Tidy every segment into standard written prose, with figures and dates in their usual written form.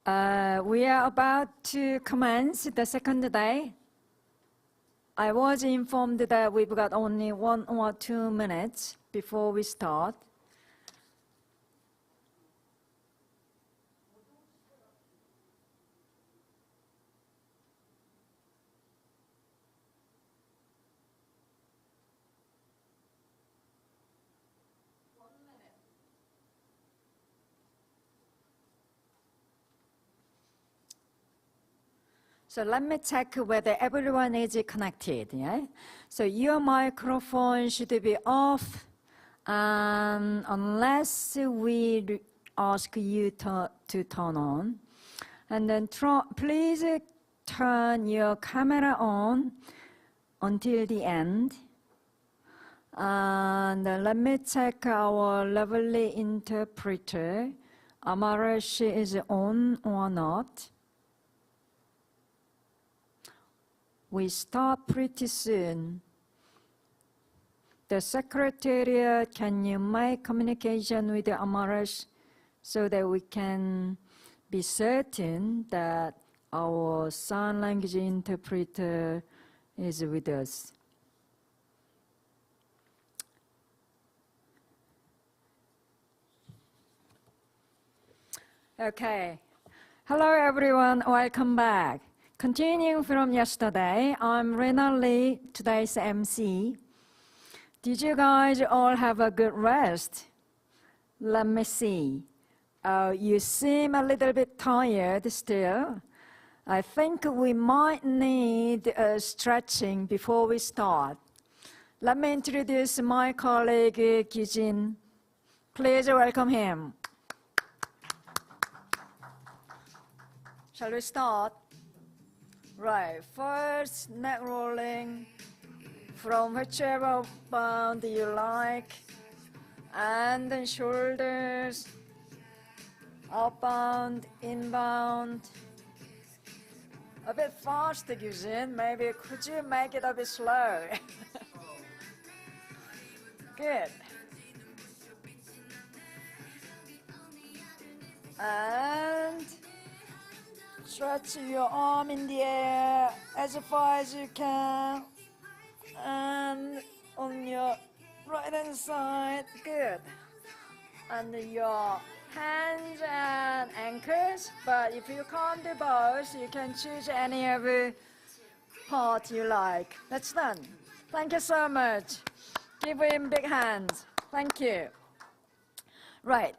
We are about to commence the second day. I was informed that we've got only 1 or 2 minutes before we start. So let me check whether everyone is connected. Yeah? So your microphone should be off, and unless we ask you to turn on. And then please turn your camera on until the end. And let me check our lovely interpreter. Amaresh is on or not. We start pretty soon. The Secretariat, can you make communication with the Amaresh so that we can be certain that our sign language interpreter is with us? Okay. Hello, everyone. Welcome back. Continuing from yesterday, I'm Rena Lee, today's MC. Did you guys all have a good rest? Let me see. You seem a little bit tired still. I think we might need stretching before we start. Let me introduce my colleague, Kijin. Please welcome him. Shall we start? Right, first neck rolling from whichever bound you like, and then shoulders, outbound, inbound. A bit faster, Yuzin. Maybe could you make it a bit slow? Good. And stretch your arm in the air as far as you can. And on your right hand side, good. And your hands and ankles. But if you can't do both, you can choose any other part you like. That's done. Thank you so much. Give him big hands. Thank you. Right.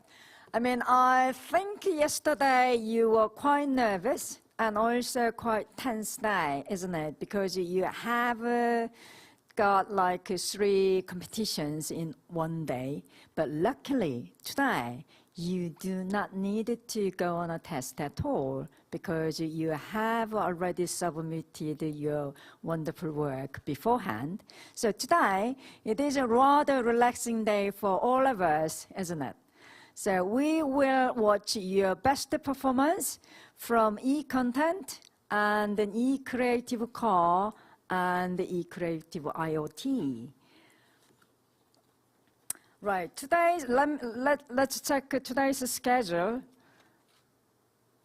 I think yesterday you were quite nervous and also quite tense day, isn't it? Because you have got like 3 competitions in one day. But luckily, today, you do not need to go on a test at all because you have already submitted your wonderful work beforehand. So today, it is a rather relaxing day for all of us, isn't it? So we will watch your best performance from e-content and then e-creative core and e-creative IoT. Right, let's check today's schedule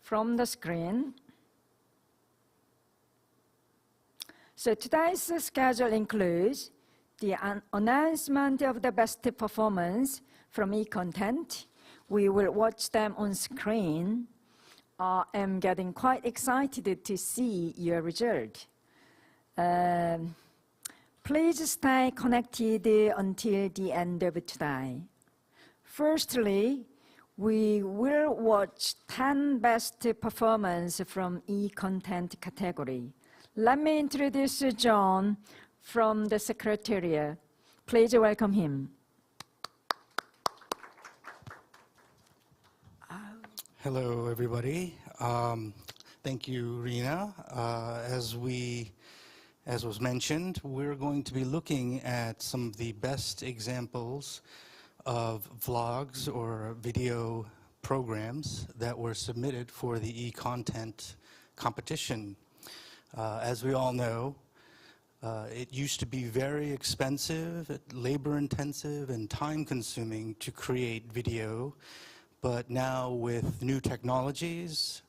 from the screen. So today's schedule includes the announcement of the best performance from e-content. We will watch them on screen. I'm getting quite excited to see your result. Please stay connected until the end of today. Firstly, we will watch 10 best performance from e-content category. Let me introduce John from the Secretariat. Please welcome him. Hello, everybody. Thank you, Rena. As was mentioned, we're going to be looking at some of the best examples of vlogs or video programs that were submitted for the e-content competition. As we all know, it used to be very expensive, labor-intensive, and time-consuming to create video. But now with new technologies,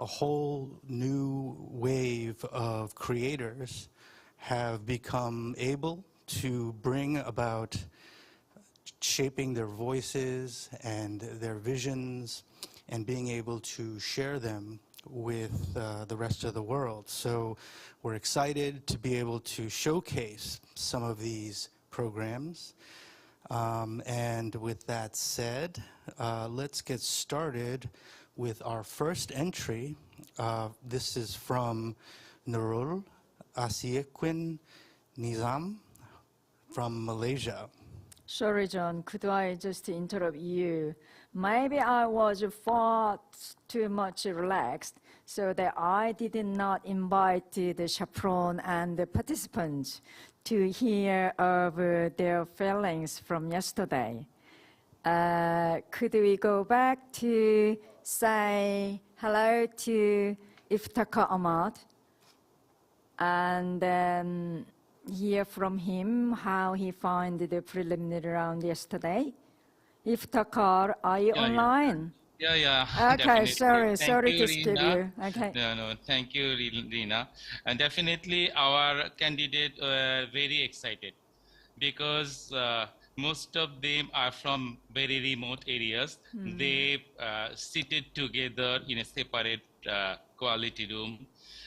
a whole new wave of creators have become able to bring about shaping their voices and their visions and being able to share them with the rest of the world. So we're excited to be able to showcase some of these programs. And with that said, let's get started with our first entry. This is from Nurul Asiequin Nizam from Malaysia. Sorry, John, could I just interrupt you? Maybe I was far too much relaxed, so that I did not invite the chaperone and the participants to hear of their feelings from yesterday. Could we go back to say hello to Iftikhar Ahmad and then hear from him how he found the preliminary round yesterday? Iftikhar, are you online? Yeah, Okay, definitely. Thank sorry you, to skip Rina. you. Okay. No, thank you, Rina. And definitely our candidate very excited because most of them are from very remote areas. They seated together in a separate quality room,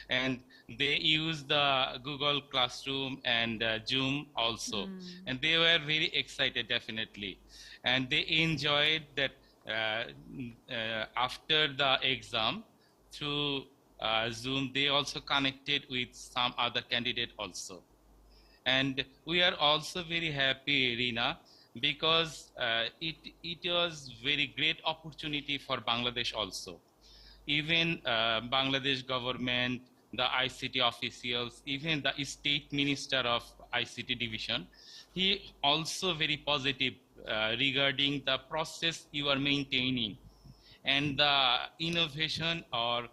and they use the Google Classroom and Zoom also. And they were very excited, definitely. And they enjoyed that after the exam through Zoom, they also connected with some other candidate also. And we are also very happy, Rina, because it was very great opportunity for Bangladesh also. Even Bangladesh government, the ICT officials, even the state minister of ICT division, he also very positive regarding the process you are maintaining and the innovation or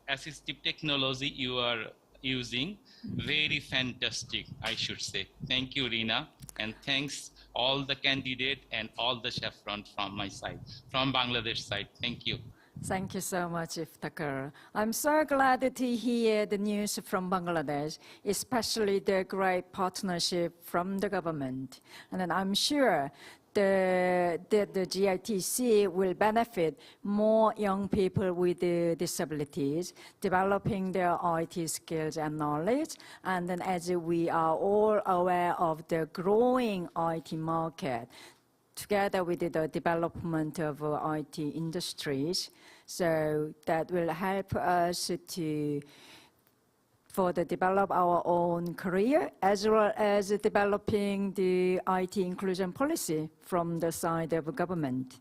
assistive technology you are using. Very fantastic, I should say. Thank you, Rina, and thanks all the candidate and all the chaperone from my side, from Bangladesh side. Thank you. Thank you so much, Iftikhar. I'm so glad to hear the news from Bangladesh, especially the great partnership from the government. And then I'm sure the GITC will benefit more young people with disabilities, developing their IT skills and knowledge. And then as we are all aware of the growing IT market, together with the development of IT industries, so that will help us to further develop our own career, as well as developing the IT inclusion policy from the side of government.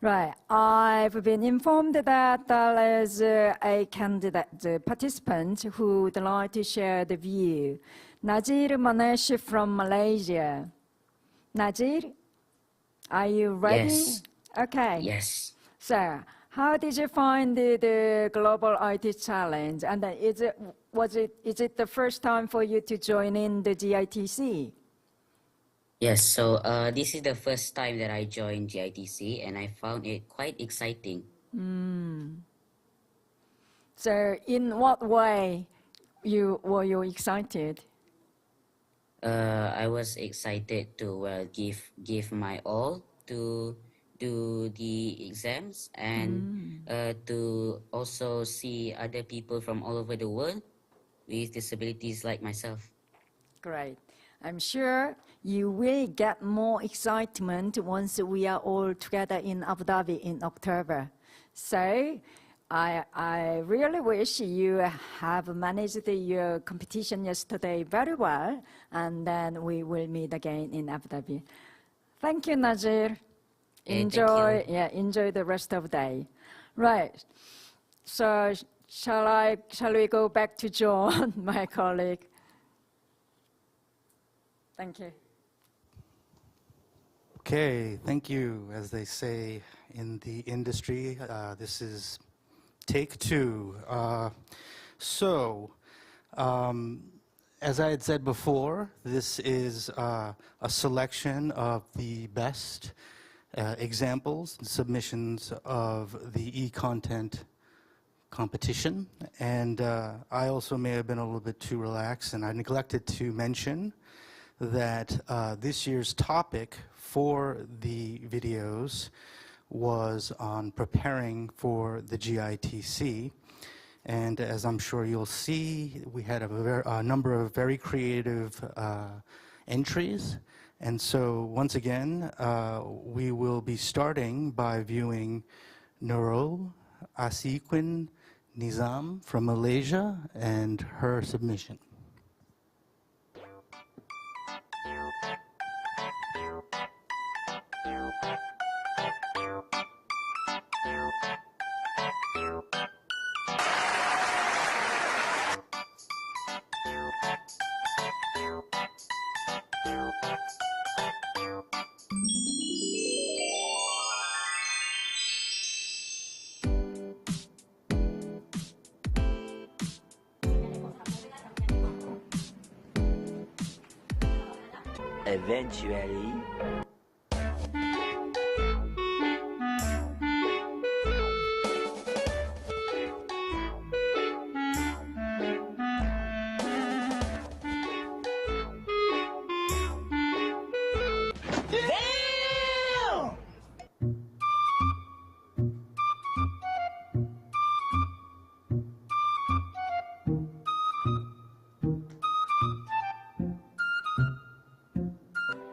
Right, I've been informed that there is a candidate, the participant who would like to share the view. Nazir Manesh from Malaysia. Nazir? Are you ready? Yes. Okay. Yes. So, how did you find the global IT challenge? And is it the first time for you to join in the GITC? Yes. So this is the first time that I joined GITC, and I found it quite exciting. So, in what way were you excited? I was excited to give my all to do the exams and to also see other people from all over the world with disabilities like myself. Great. I'm sure you will get more excitement once we are all together in Abu Dhabi in October. So I really wish you have managed your competition yesterday very well, and then we will meet again in Abu Dhabi. Thank you, Nazir. Thank you. Enjoy the rest of the day. Right. So shall we go back to John, my colleague? Thank you. Okay, thank you. As they say in the industry, this is take two. As I had said before, this is a selection of the best examples and submissions of the e-content competition. And I also may have been a little bit too relaxed, and I neglected to mention that this year's topic for the videos was on preparing for the GITC. And as I'm sure you'll see, we had a number of very creative entries. And so once again, we will be starting by viewing Nurul Asiquin Nizam from Malaysia and her submission. Eventually,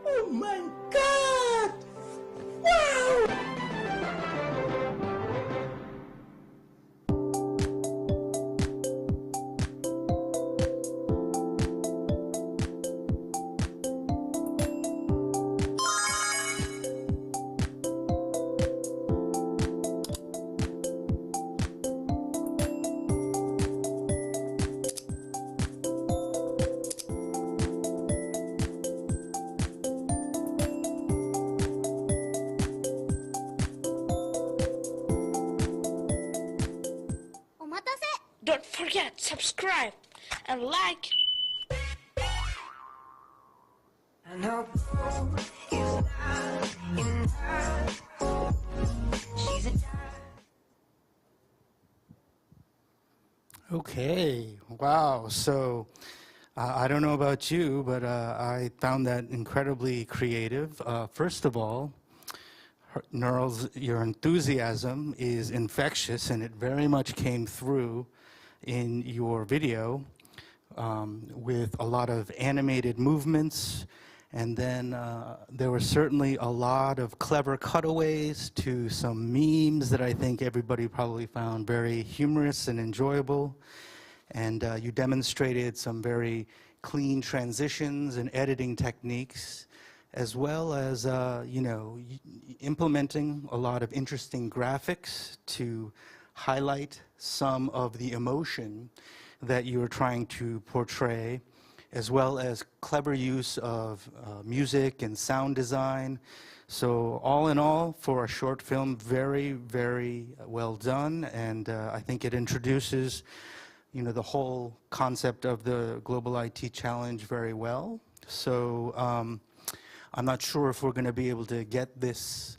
oh my God! Wow! Don't forget, subscribe and like. I know is not enough. She's a Okay, wow. So I don't know about you, but I found that incredibly creative. First of all, Nurul's, your enthusiasm is infectious, and it very much came through in your video with a lot of animated movements. And then there were certainly a lot of clever cutaways to some memes that I think everybody probably found very humorous and enjoyable. And you demonstrated some very clean transitions and editing techniques, as well as, you know, implementing a lot of interesting graphics to highlight some of the emotion that you were trying to portray, as well as clever use of music and sound design. So all in all, for a short film, very, very well done. And I think it introduces, you know, the whole concept of the Global IT Challenge very well. So I'm not sure if we're going to be able to get this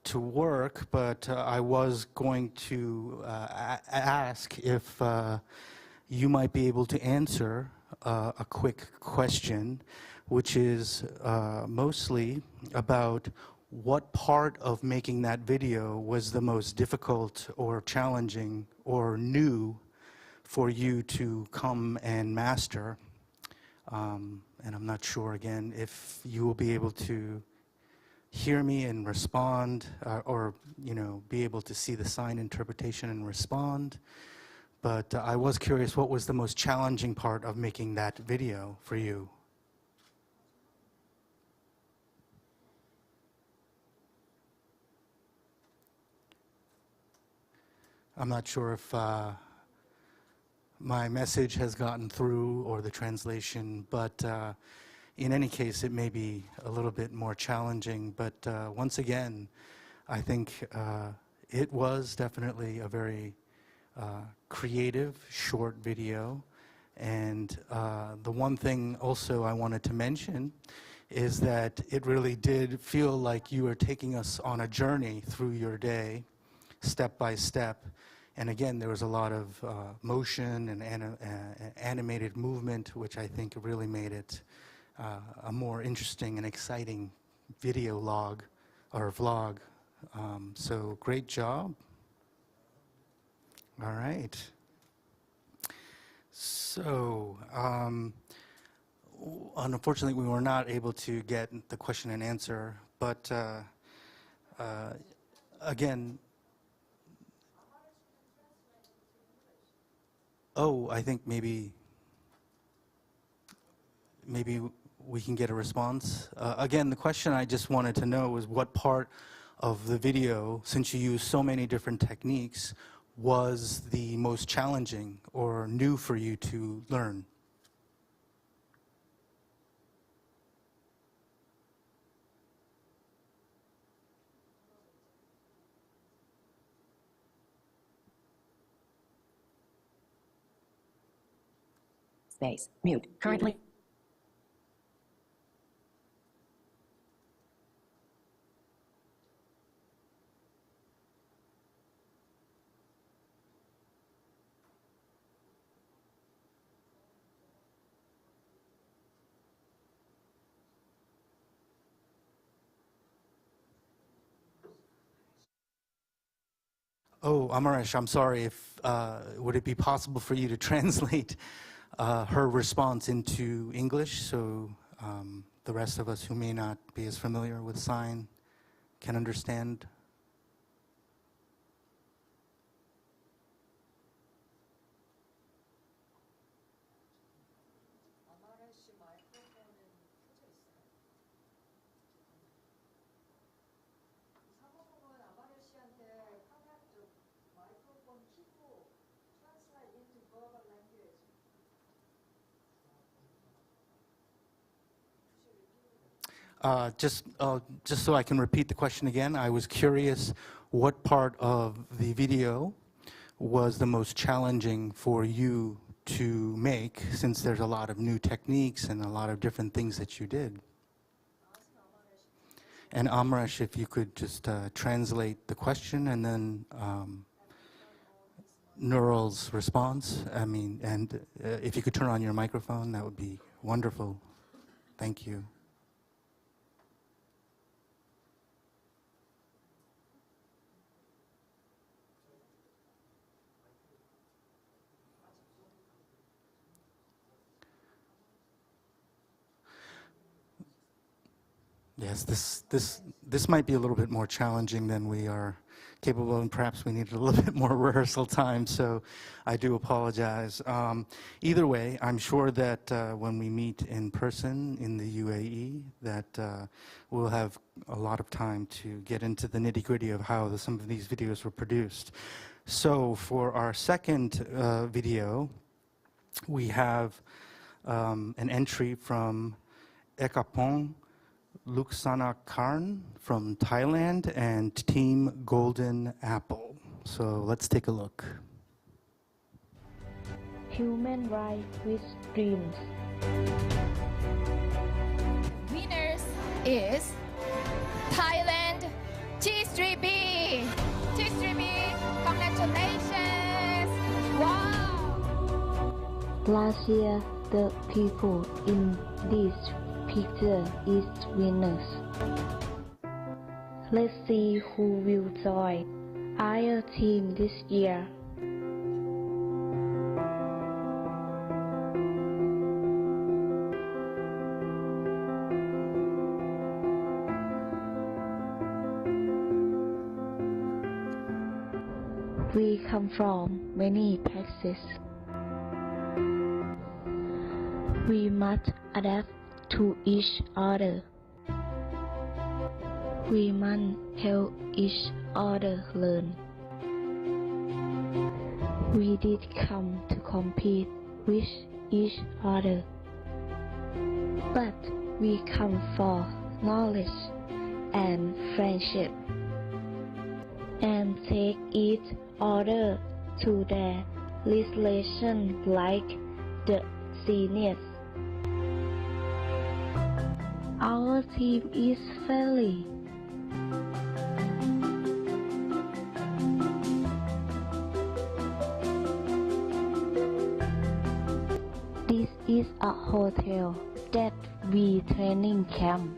to work, but I was going to ask if you might be able to answer a quick question, which is mostly about what part of making that video was the most difficult or challenging or new for you to come and master. And I'm not sure, again, if you will be able to hear me and respond, or, you know, be able to see the sign interpretation and respond. But I was curious, what was the most challenging part of making that video for you? I'm not sure if my message has gotten through or the translation, but in any case, it may be a little bit more challenging. But once again, I think it was definitely a very creative, short video. And the one thing also I wanted to mention is that it really did feel like you were taking us on a journey through your day, step by step, And again, there was a lot of motion and animated movement, which I think really made it a more interesting and exciting video log or vlog. So great job. All right. So, unfortunately, we were not able to get the question and answer, but again, I think maybe we can get a response. Again, the question I just wanted to know was what part of the video, since you use so many different techniques, was the most challenging or new for you to learn? Space. Mute. Currently. Oh, Amaresh, I'm sorry. If would it be possible for you to translate her response into English so the rest of us who may not be as familiar with sign can understand? Just so I can repeat the question again, I was curious what part of the video was the most challenging for you to make, since there's a lot of new techniques and a lot of different things that you did. And Amresh, if you could just translate the question and then Nurul's response, and if you could turn on your microphone, that would be wonderful. Thank you. Yes, this might be a little bit more challenging than we are capable of, and perhaps we needed a little bit more rehearsal time, so I do apologize. Either way, I'm sure that when we meet in person in the UAE, that we'll have a lot of time to get into the nitty-gritty of how some of these videos were produced. So for our second video, we have an entry from Ekapong Luksana Karn from Thailand and Team Golden Apple. So let's take a look. Human rights with dreams. Winners is Thailand T3B. T3B, congratulations! Wow! Last year, the people in this picture is winners. Let's see who will join our team this year. We come from many places. We must adapt to each other. We must help each other learn. We did come to compete with each other, but we come for knowledge and friendship, and take each other to their legislation like the seniors. Our team is friendly. is a hotel that we training camp.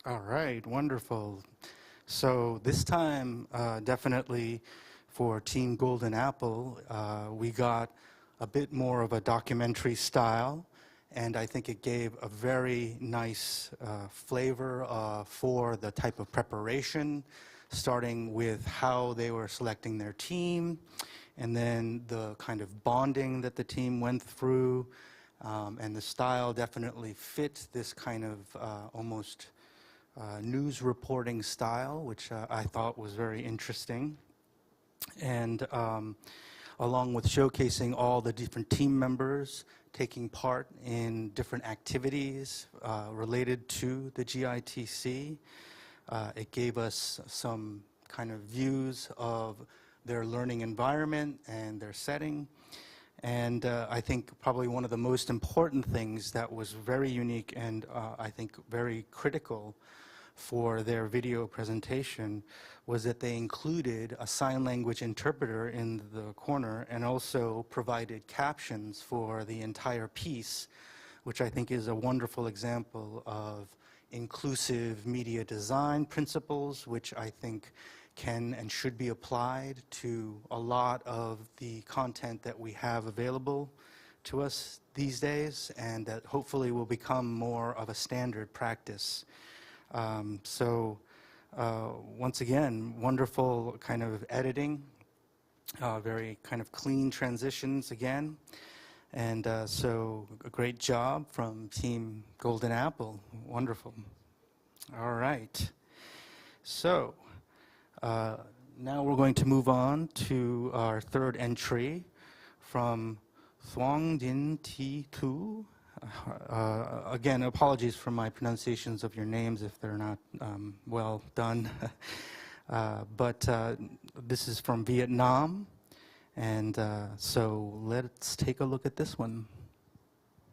All right, wonderful. So this time, definitely for Team Golden Apple, we got a bit more of a documentary style, and I think it gave a very nice flavor for the type of preparation, starting with how they were selecting their team, and then the kind of bonding that the team went through, and the style definitely fit this kind of almost news reporting style, which I thought was very interesting. And along with showcasing all the different team members taking part in different activities related to the GITC, it gave us some kind of views of their learning environment and their setting. And I think probably one of the most important things that was very unique and I think very critical for their video presentation was that they included a sign language interpreter in the corner and also provided captions for the entire piece, which I think is a wonderful example of inclusive media design principles, which I think can and should be applied to a lot of the content that we have available to us these days, and that hopefully will become more of a standard practice. Once again, wonderful kind of editing, very kind of clean transitions again. And so a great job from Team Golden Apple. Wonderful. All right. So now we're going to move on to our third entry from Thuong Din Thi Tu. Again, apologies for my pronunciations of your names if they're not well done. But this is from Vietnam, and so let's take a look at this one.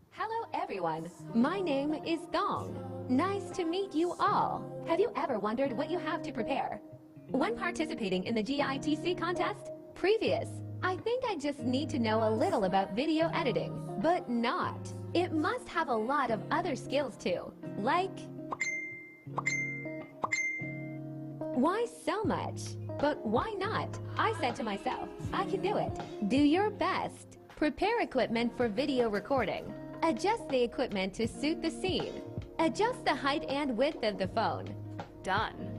Hello everyone, my name is Dong. Nice to meet you all. Have you ever wondered what you have to prepare when participating in the GITC contest? Previous. I think I just need to know a little about video editing, but not. It must have a lot of other skills too, like... Why so much? But why not? I said to myself, I can do it. Do your best. Prepare equipment for video recording. Adjust the equipment to suit the scene. Adjust the height and width of the phone. Done.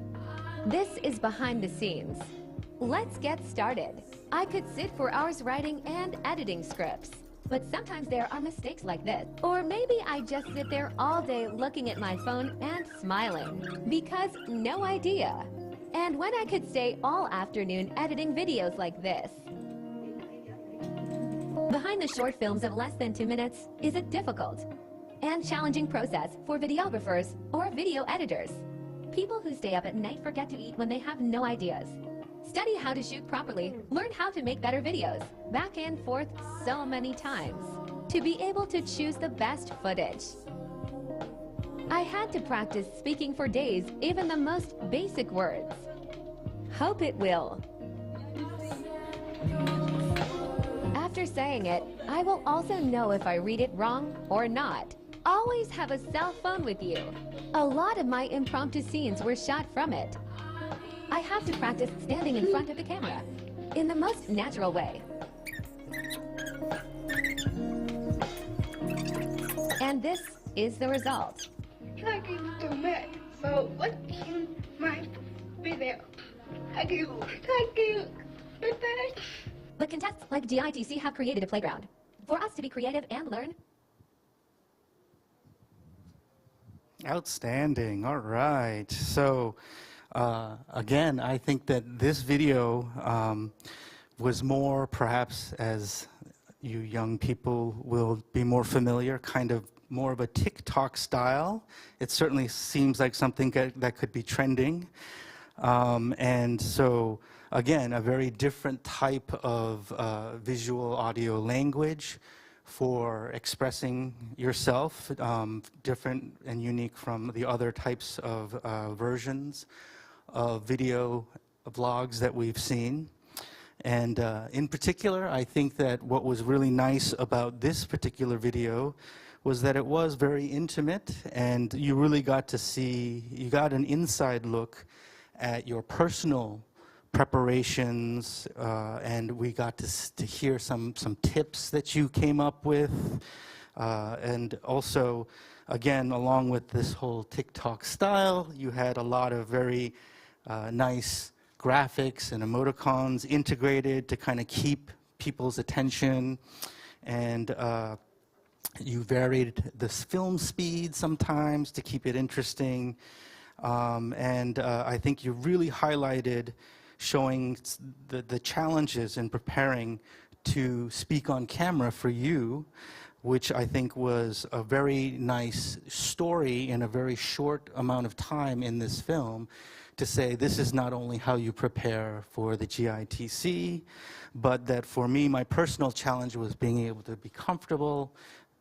This is behind the scenes. Let's get started. I could sit for hours writing and editing scripts. But sometimes there are mistakes like this. Or maybe I just sit there all day looking at my phone and smiling. Because no idea. And when I could stay all afternoon editing videos like this. Behind the short films of less than 2 minutes is a difficult and challenging process for videographers or video editors. People who stay up at night forget to eat when they have no ideas. Study how to shoot properly, learn how to make better videos, back and forth so many times, to be able to choose the best footage. I had to practice speaking for days, even the most basic words. Hope it will. After saying it, I will also know if I read it wrong or not. Always have a cell phone with you. A lot of my impromptu scenes were shot from it. I have to practice standing in front of the camera in the most natural way. And this is the result. Thank you to me for watching my video. Thank you. Thank you. Bye-bye. But contests like GITC have created a playground for us to be creative and learn. Outstanding. All right. So again, I think that this video was more, perhaps as you young people will be more familiar, kind of more of a TikTok style. It certainly seems like something that could be trending. And so, again, a very different type of visual audio language for expressing yourself, different and unique from the other types of versions of video vlogs that we've seen. And in particular, I think that what was really nice about this particular video was that it was very intimate, and you really got to see, you got an inside look at your personal preparations, and we got to hear some tips that you came up with, and also, again, along with this whole TikTok style, you had a lot of very nice graphics and emoticons integrated to kind of keep people's attention, and you varied the film speed sometimes to keep it interesting, and I think you really highlighted showing the challenges in preparing to speak on camera for you, which I think was a very nice story in a very short amount of time in this film, to say this is not only how you prepare for the GITC, but that for me, my personal challenge was being able to be comfortable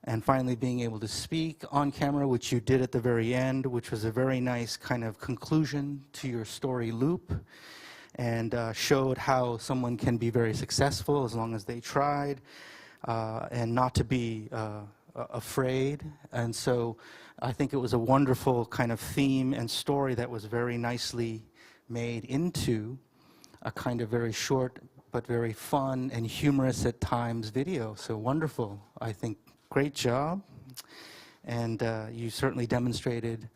and finally being able to speak on camera, which you did at the very end, which was a very nice kind of conclusion to your story loop, and showed how someone can be very successful as long as they tried, and not to be afraid. And so I think it was a wonderful kind of theme and story that was very nicely made into a kind of very short but very fun and humorous at times video. So wonderful, I think. Great job. And you certainly demonstrated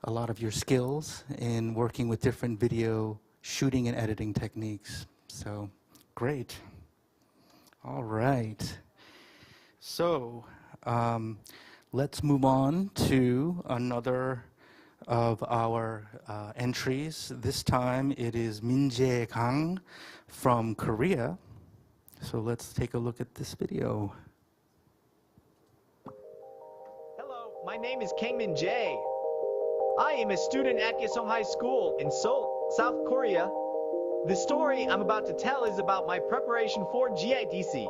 a lot of your skills in working with different video shooting and editing techniques. So great. All right. So let's move on to another of our entries. This time it is Min-jae Kang from Korea. So let's take a look at this video. Hello, my name is Kang Min-jae. I am a student at Gyeong High School in Seoul, South Korea. The story I'm about to tell is about my preparation for GITC.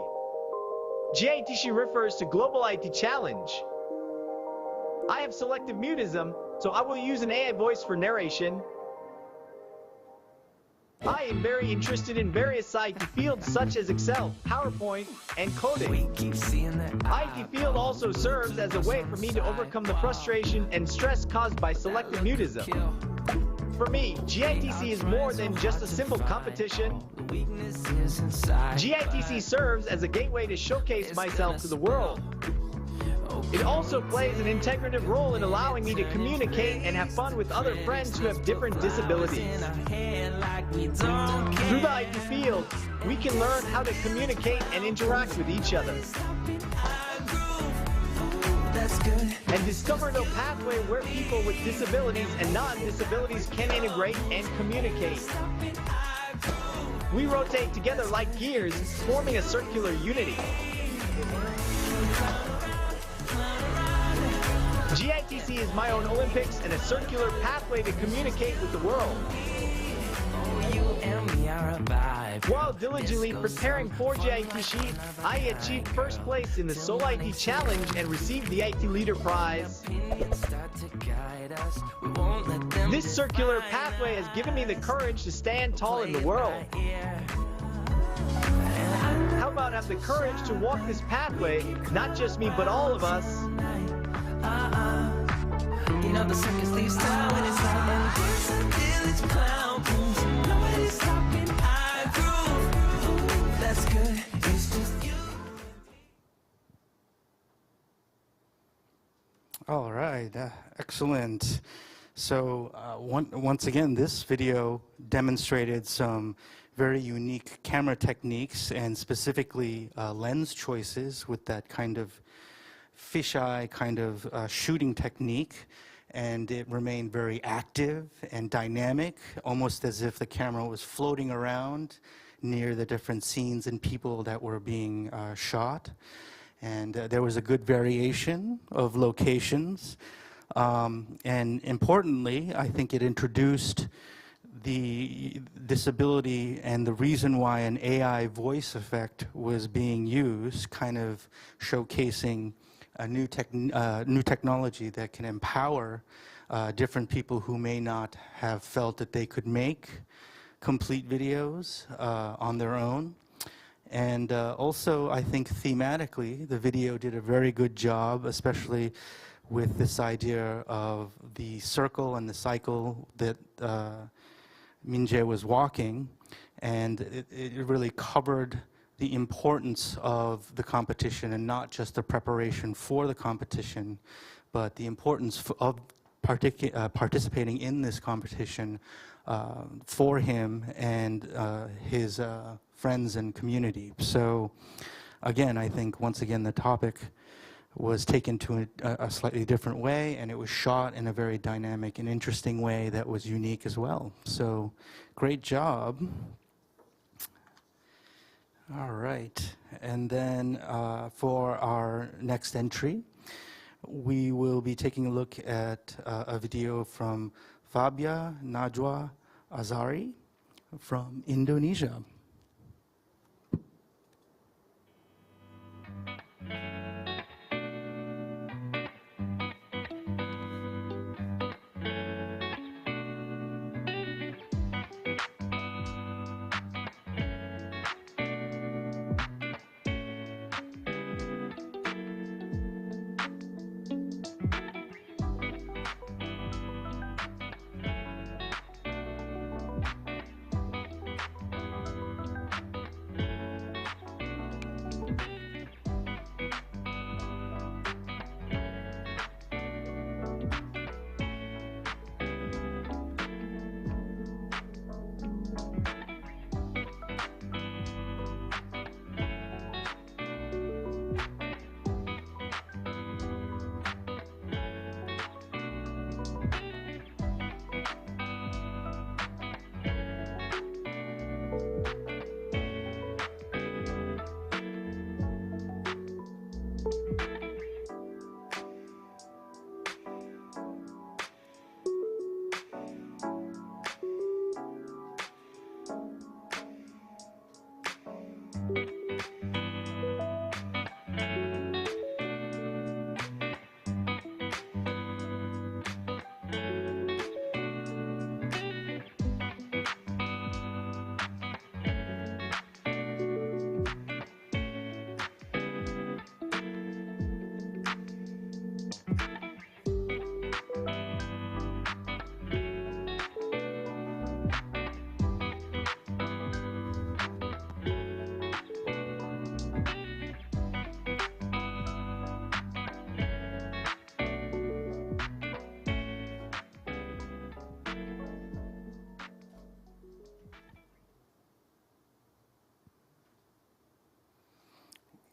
GITC refers to Global IT Challenge. I have selective mutism, so I will use an AI voice for narration. I am very interested in various IT fields such as Excel, PowerPoint, and coding. IT field also serves as a way for me to overcome the frustration and stress caused by selective mutism. For me, GITC is more than just a simple competition. GITC serves as a gateway to showcase myself to the world. It also plays an integrative role in allowing me to communicate and have fun with other friends who have different disabilities. Through the IT field, we can learn how to communicate and interact with each other. And discover the pathway where people with disabilities and non-disabilities can integrate and communicate. We rotate together like gears, forming a circular unity. GITC is my own Olympics and a circular pathway to communicate with the world. While diligently preparing for GITC, I achieved first place in the Seoul IT Challenge and received the IT Leader Prize. This circular pathway has given me the courage to stand tall in the world. How about have the courage to walk this pathway, not just me, but all of us? You know the circus leaves town when it's out and there's a village clown. Nobody's stopping, I groove. Ooh, that's good. It's just you. All right, excellent. So once again, this video demonstrated some very unique camera techniques and specifically lens choices with that kind of fisheye kind of shooting technique, and it remained very active and dynamic, almost as if the camera was floating around near the different scenes and people that were being shot. And there was a good variation of locations. And importantly, I think it introduced the disability and the reason why an AI voice effect was being used, kind of showcasing a new technology that can empower different people who may not have felt that they could make complete videos on their own. And also, I think thematically, the video did a very good job, especially with this idea of the circle and the cycle that Min-jae was walking. And it really covered the importance of the competition, and not just the preparation for the competition, but the importance of participating in this competition for him and his friends and community. So again, I think once again the topic was taken to a slightly different way, and it was shot in a very dynamic and interesting way that was unique as well. So great job. All right, and then for our next entry, we will be taking a look at a video from Fabia Najwa Azari from Indonesia.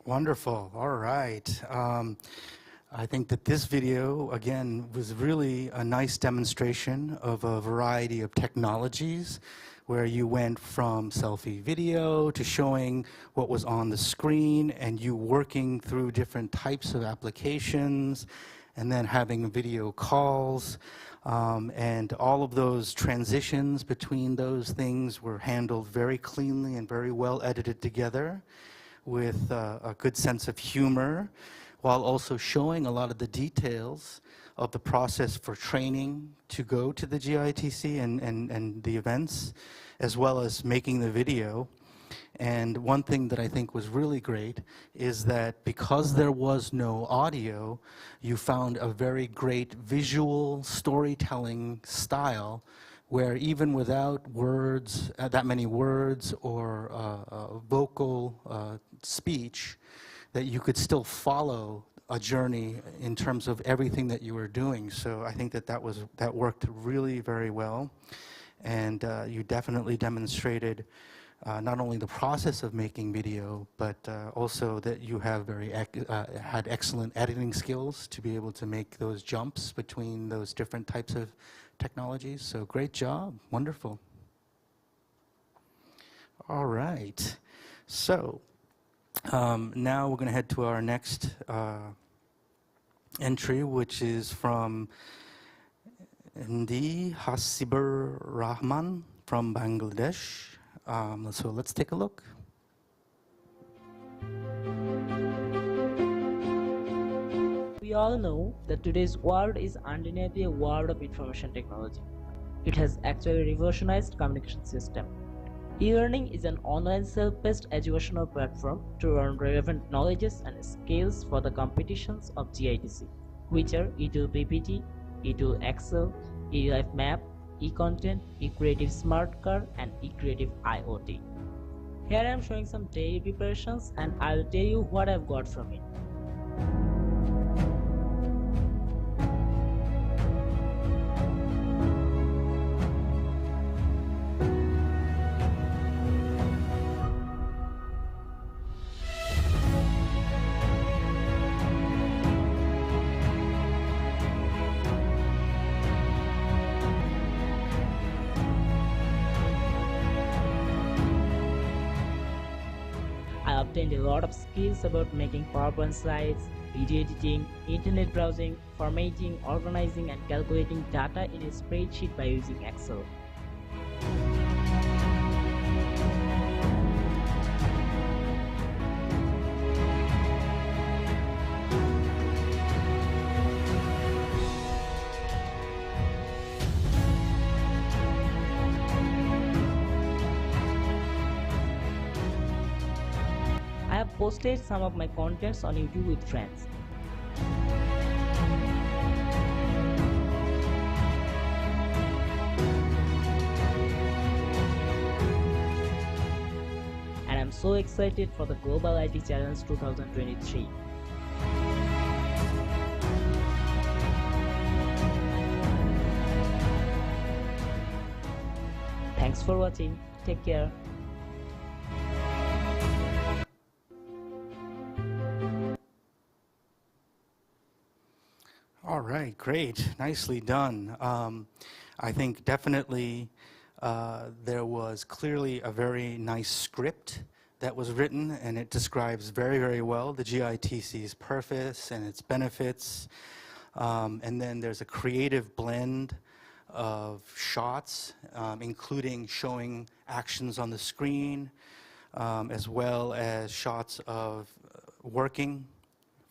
Wonderful. All right. I think that this video, again, was really a nice demonstration of a variety of technologies, where you went from selfie video to showing what was on the screen, and you working through different types of applications, and then having video calls. And all of those transitions between those things were handled very cleanly and very well edited together, with a good sense of humor, while also showing a lot of the details of the process for training to go to the GITC and the events, as well as making the video. And one thing that I think was really great is that because there was no audio, you found a very great visual storytelling style, where even without words, that many words, or vocal speech, that you could still follow a journey in terms of everything that you were doing. So I think that worked really very well. And you definitely demonstrated not only the process of making video, but also that you have had excellent editing skills to be able to make those jumps between those different types of technologies. So great job. Wonderful. All right. So Now we're going to head to our next entry, which is from Ndi Hasibur Rahman from Bangladesh. So let's take a look. We all know that today's world is undeniably a world of information technology. It has actually revolutionized communication system. E-learning is an online self-paced educational platform to learn relevant knowledges and skills for the competitions of GITC, which are E-Tool PPT, E-Tool Excel, E-Life Map, E-Content, E-Creative Smart Car, and E-Creative IoT. Here I am showing some daily preparations and I'll tell you what I've got from it. I obtained a lot of skills about making PowerPoint slides, video editing, internet browsing, formatting, organizing and calculating data in a spreadsheet by using Excel. I have posted some of my contents on YouTube with friends. And I'm so excited for the Global IT Challenge 2023. Thanks for watching. Take care. All right, great. Nicely done. I think definitely there was clearly a very nice script that was written, and it describes very, very well the GITC's purpose and its benefits. And then there's a creative blend of shots, including showing actions on the screen, as well as shots of working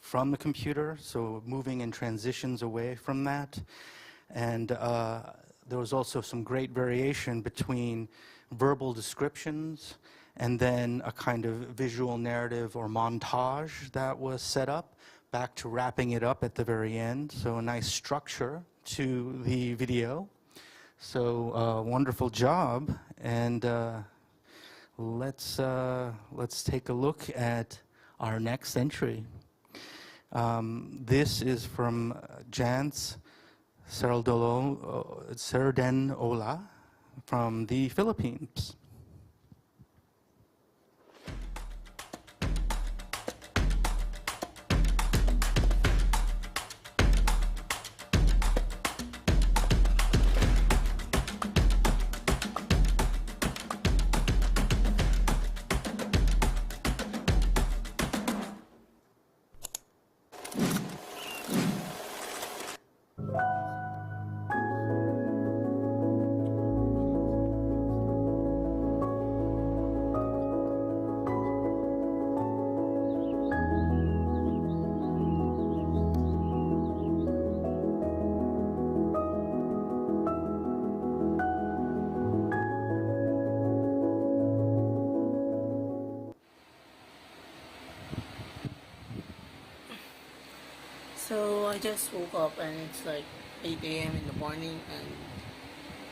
from the computer, so moving in transitions away from that. And there was also some great variation between verbal descriptions and then a kind of visual narrative or montage that was set up, back to wrapping it up at the very end. So a nice structure to the video. So wonderful job. And let's take a look at our next entry. This is from Jans Serdenola from the Philippines. So I just woke up and it's like 8 a.m. in the morning and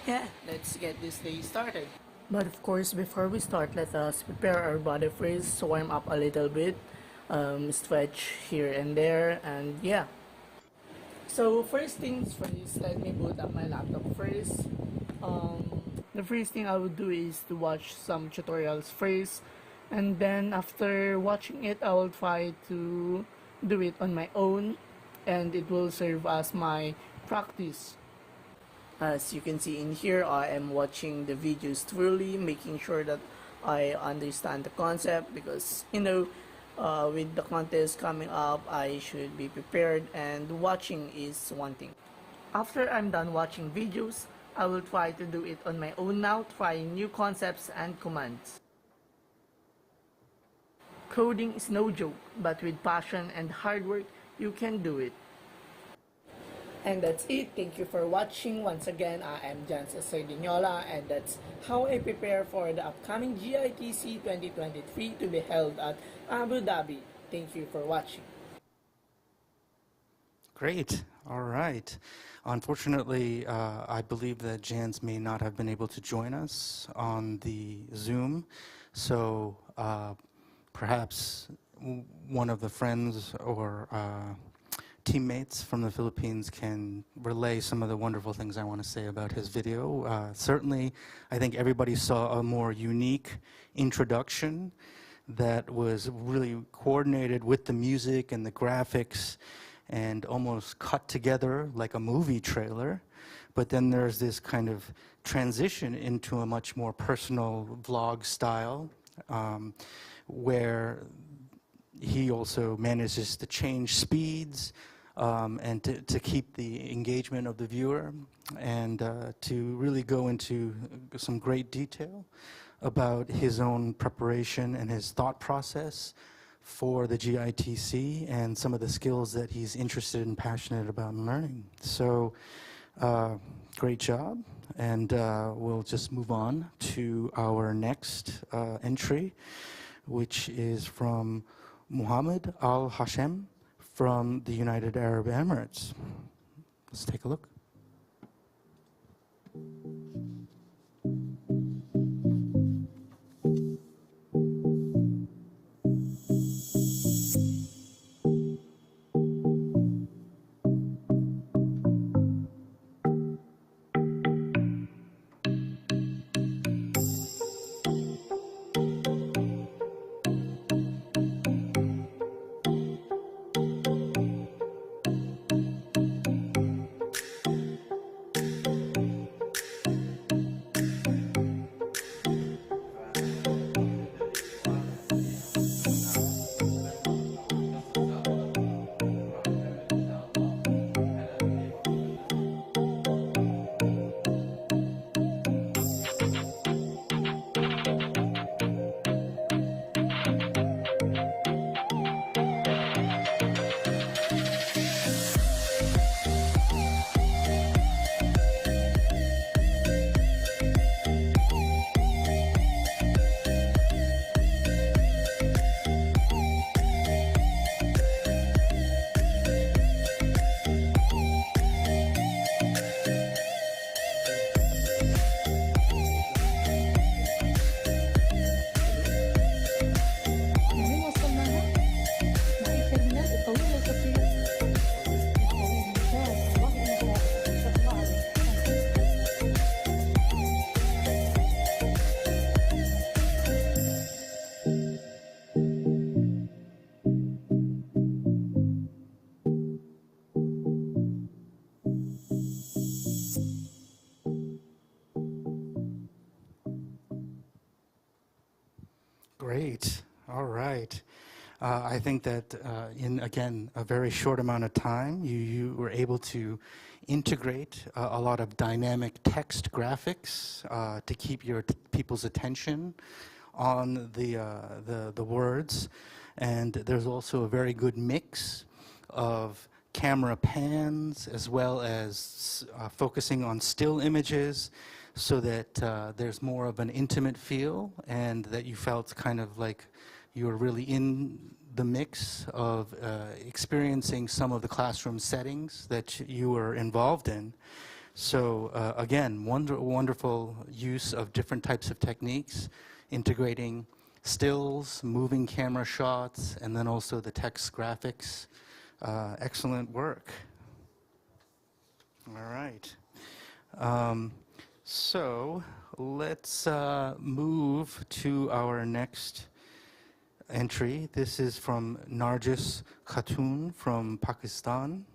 yeah, let's get this day started. But of course, before we start, let us prepare our body first, warm up a little bit, stretch here and there, and yeah. So first things first, let me boot up my laptop first. The first thing I would do is to watch some tutorials first, and then after watching it, I will try to do it on my own, and it will serve as my practice. As you can see in here, I am watching the videos thoroughly, making sure that I understand the concept, because With the contest coming up, I should be prepared, and watching is one thing. After I'm done watching videos, I will try to do it on my own now, trying new concepts and commands. Coding is no joke, but with passion and hard work, you can do it. And that's it. Thank you for watching. Once again, I am Jans Sardinola, and that's how I prepare for the upcoming GITC 2023 to be held at Abu Dhabi. Thank you for watching. Great. All right. Unfortunately, I believe that Jans may not have been able to join us on the Zoom, so perhaps one of the friends or teammates from the Philippines can relay some of the wonderful things I want to say about his video. Certainly, I think everybody saw a more unique introduction that was really coordinated with the music and the graphics and almost cut together like a movie trailer. But then there's this kind of transition into a much more personal vlog style where he also manages to change speeds and to keep the engagement of the viewer and to really go into some great detail about his own preparation and his thought process for the GITC and some of the skills that he's interested and passionate about learning. So great job. And we'll just move on to our next entry, which is from Muhammad Al Hashem from the United Arab Emirates. Let's take a look. Great. All right. I think that in, again, a very short amount of time, you were able to integrate a lot of dynamic text graphics to keep your people's attention on the words. And there's also a very good mix of camera pans as well as focusing on still images so that there's more of an intimate feel and that you felt kind of like you were really in the mix of experiencing some of the classroom settings that you were involved in. So again, wonderful use of different types of techniques, integrating stills, moving camera shots, and then also the text graphics. Excellent work. All right. So let's move to our next entry. This is from Nargis Khatun from Pakistan.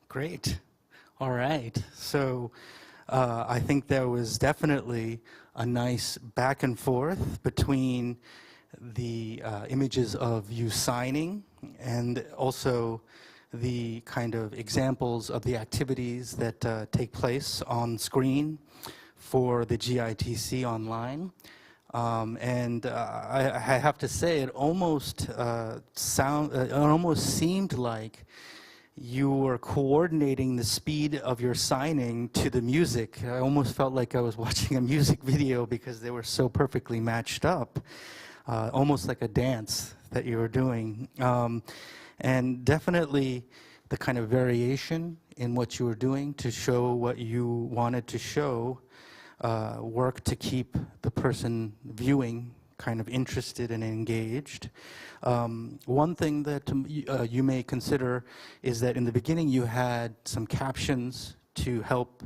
Great. All right. So I think there was definitely a nice back and forth between the images of you signing and also the kind of examples of the activities that take place on screen for the GITC online. I have to say, it almost it almost seemed like you were coordinating the speed of your signing to the music. I almost felt like I was watching a music video because they were so perfectly matched up, almost like a dance that you were doing. And definitely the kind of variation in what you were doing to show what you wanted to show worked to keep the person viewing kind of interested and engaged. One thing that you may consider is that in the beginning you had some captions to help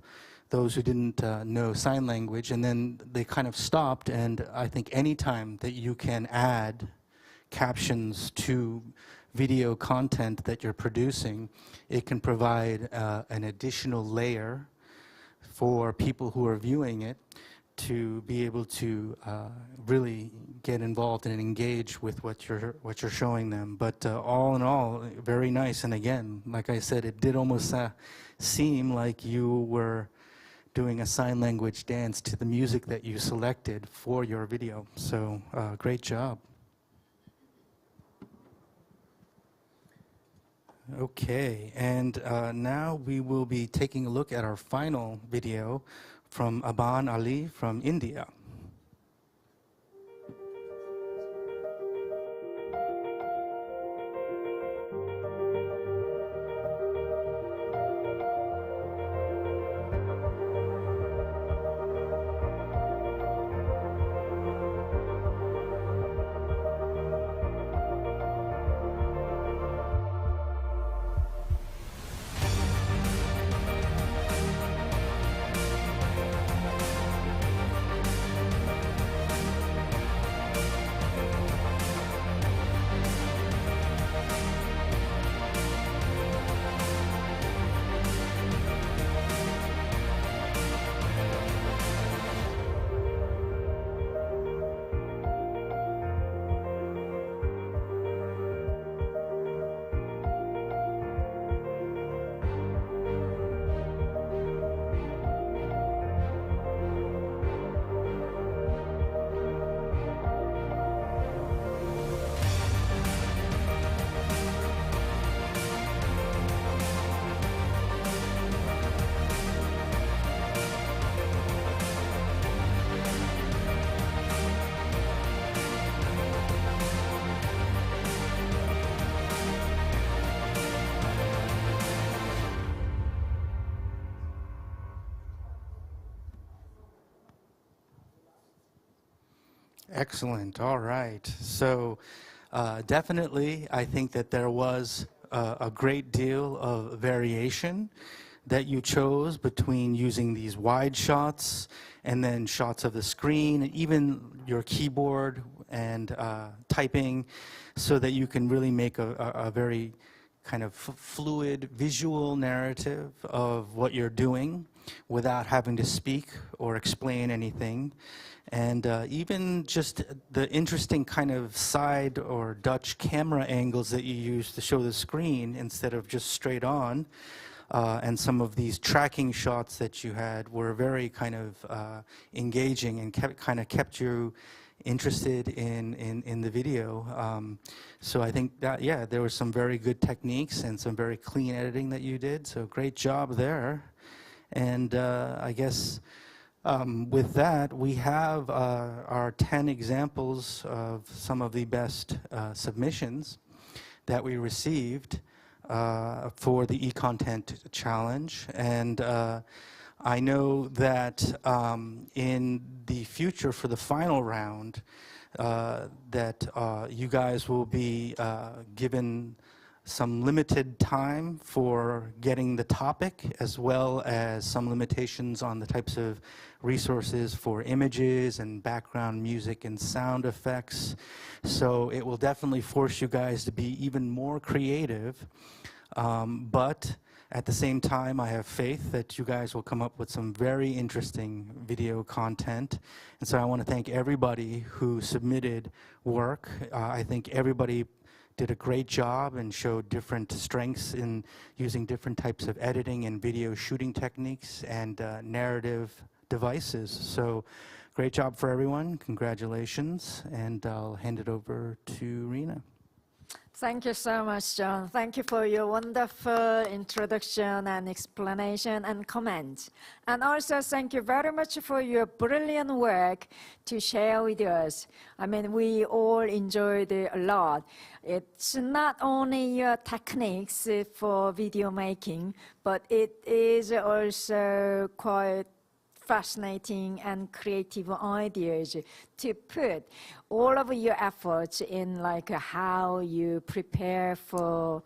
those who didn't know sign language, and then they kind of stopped, and I think any time that you can add captions to video content that you're producing, it can provide an additional layer for people who are viewing it to be able to really get involved and engage with what you're showing them. But all in all, very nice. And again, like I said, it did almost seem like you were doing a sign language dance to the music that you selected for your video. So great job. Okay, and now we will be taking a look at our final video from Aban Ali from India. Excellent. All right. So definitely, I think that there was a great deal of variation that you chose between using these wide shots and then shots of the screen, and even your keyboard and typing, so that you can really make a very kind of fluid visual narrative of what you're doing without having to speak or explain anything. And even just the interesting kind of side or Dutch camera angles that you use to show the screen instead of just straight on. And some of these tracking shots that you had were very kind of engaging and kept you interested in the video. So I think that, yeah, there were some very good techniques and some very clean editing that you did. So great job there. And I guess with that, we have our 10 examples of some of the best submissions that we received for the e-content challenge. And I know that in the future for the final round, that you guys will be given some limited time for getting the topic, as well as some limitations on the types of resources for images and background music and sound effects. So it will definitely force you guys to be even more creative. But At the same time, I have faith that you guys will come up with some very interesting video content. And so I want to thank everybody who submitted work. I think everybody did a great job and showed different strengths in using different types of editing and video shooting techniques and narrative devices. So great job for everyone. Congratulations. And I'll hand it over to Rena. Thank you so much, John. Thank you for your wonderful introduction and explanation and comments. And also thank you very much for your brilliant work to share with us. I mean, we all enjoyed it a lot. It's not only your techniques for video making, but it is also quite fascinating and creative ideas to put all of your efforts in, like how you prepare for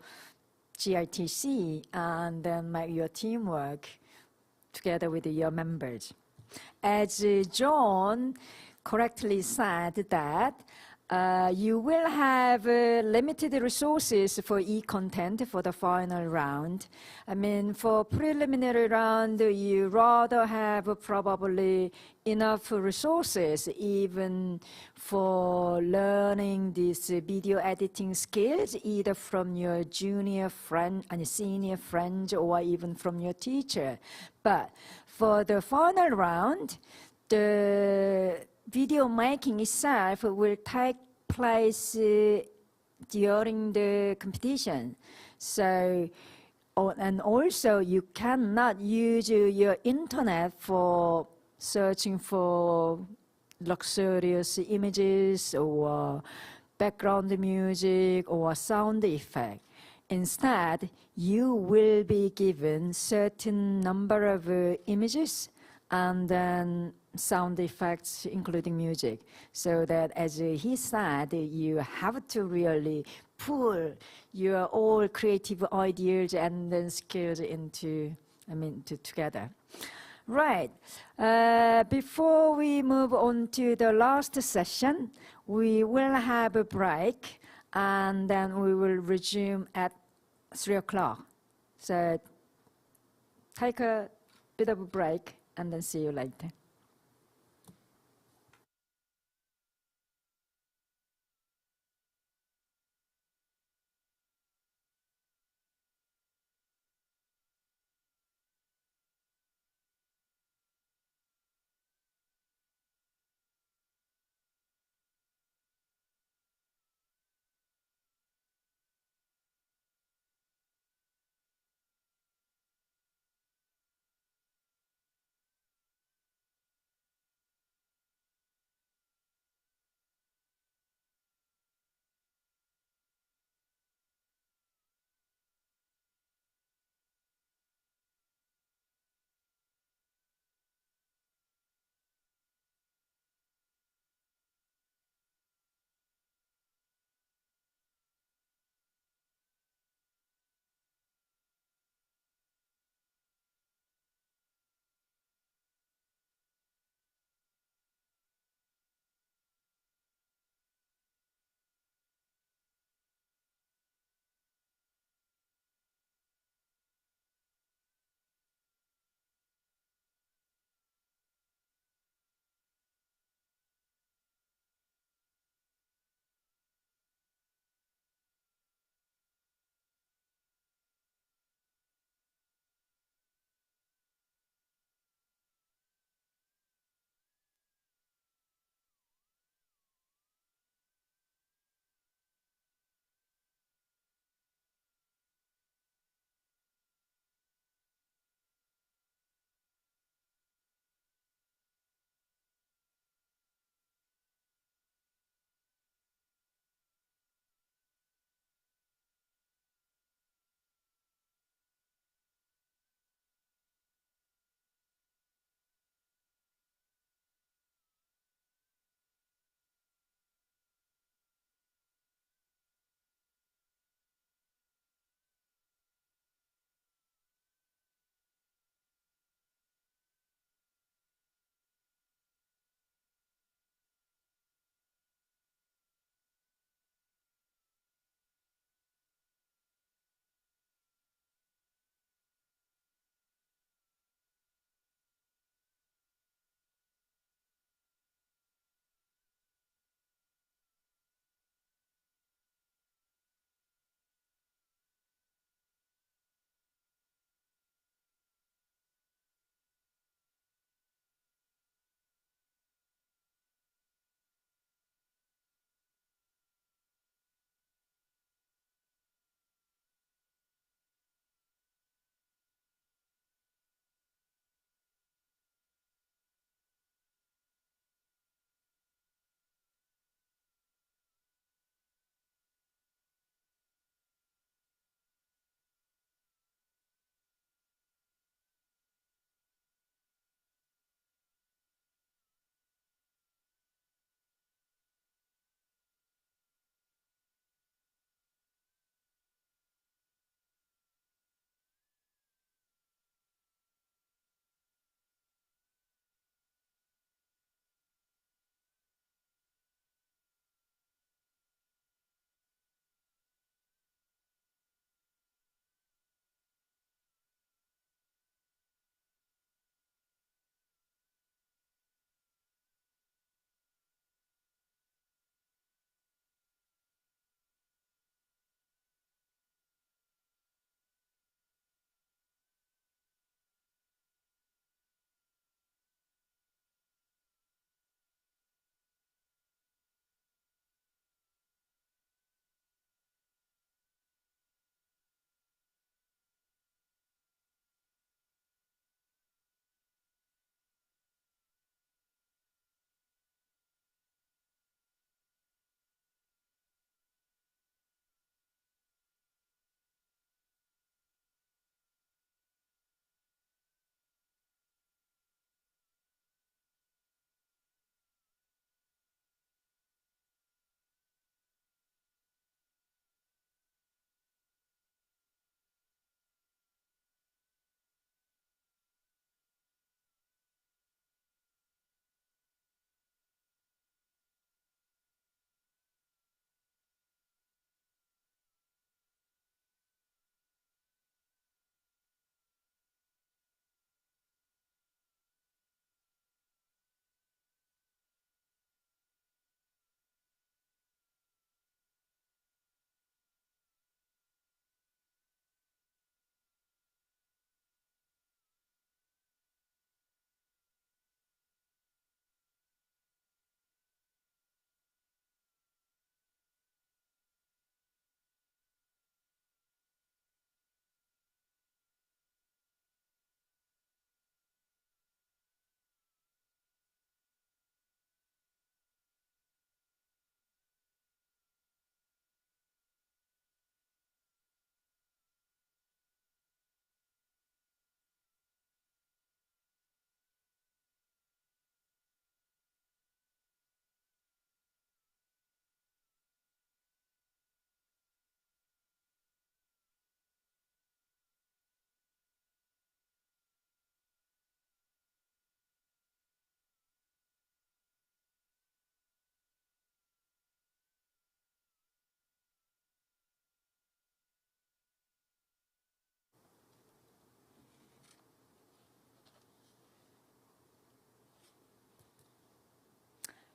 GITC and then make your teamwork together with your members. As John correctly said that you will have limited resources for e-content for the final round. I mean, for preliminary round, you rather have probably enough resources even for learning these video editing skills, either from your junior friend and senior friend or even from your teacher. But for the final round, the video making itself will take place during the competition. So, and also you cannot use your internet for searching for luxurious images or background music or sound effect. Instead, you will be given certain number of images and then sound effects, including music, so that, as he said, you have to really pull your all creative ideas and then skills into, together. Right. Before we move on to the last session, we will have a break, and then we will resume at 3 o'clock. So take a bit of a break, and then see you later.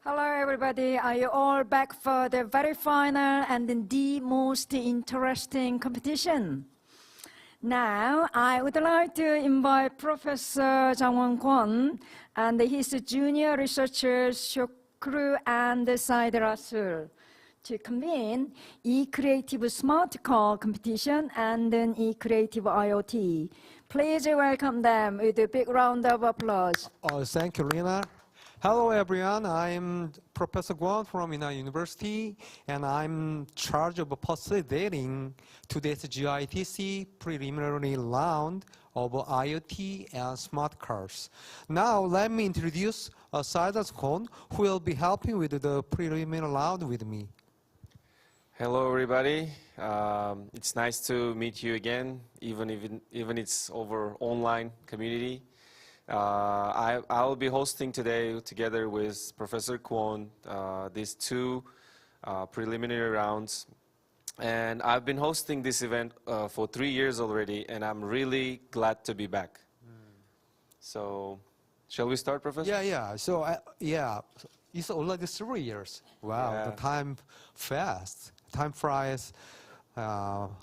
Hello, everybody. Are you all back for the very final and the most interesting competition? Now, I would like to invite Professor Jang Won-kwon and his junior researchers Shokru and Said Rasul to convene e-creative smart car competition and then e-creative IoT. Please welcome them with a big round of applause. Oh, thank you, Lina. Hello, everyone. I'm Professor Kwon from Ina University, and I'm in charge of facilitating today's GITC preliminary round of IoT and smart cars. Now, let me introduce Silas Kwon, who will be helping with the preliminary round with me. Hello, everybody. It's nice to meet you again, even it's over online community. I'll be hosting today, together with Professor Kwon, these two preliminary rounds. And I've been hosting this event for 3 years already, and I'm really glad to be back. So, shall we start, Professor? Yeah. So, it's already 3 years. Wow, Yeah. the time fast. Time flies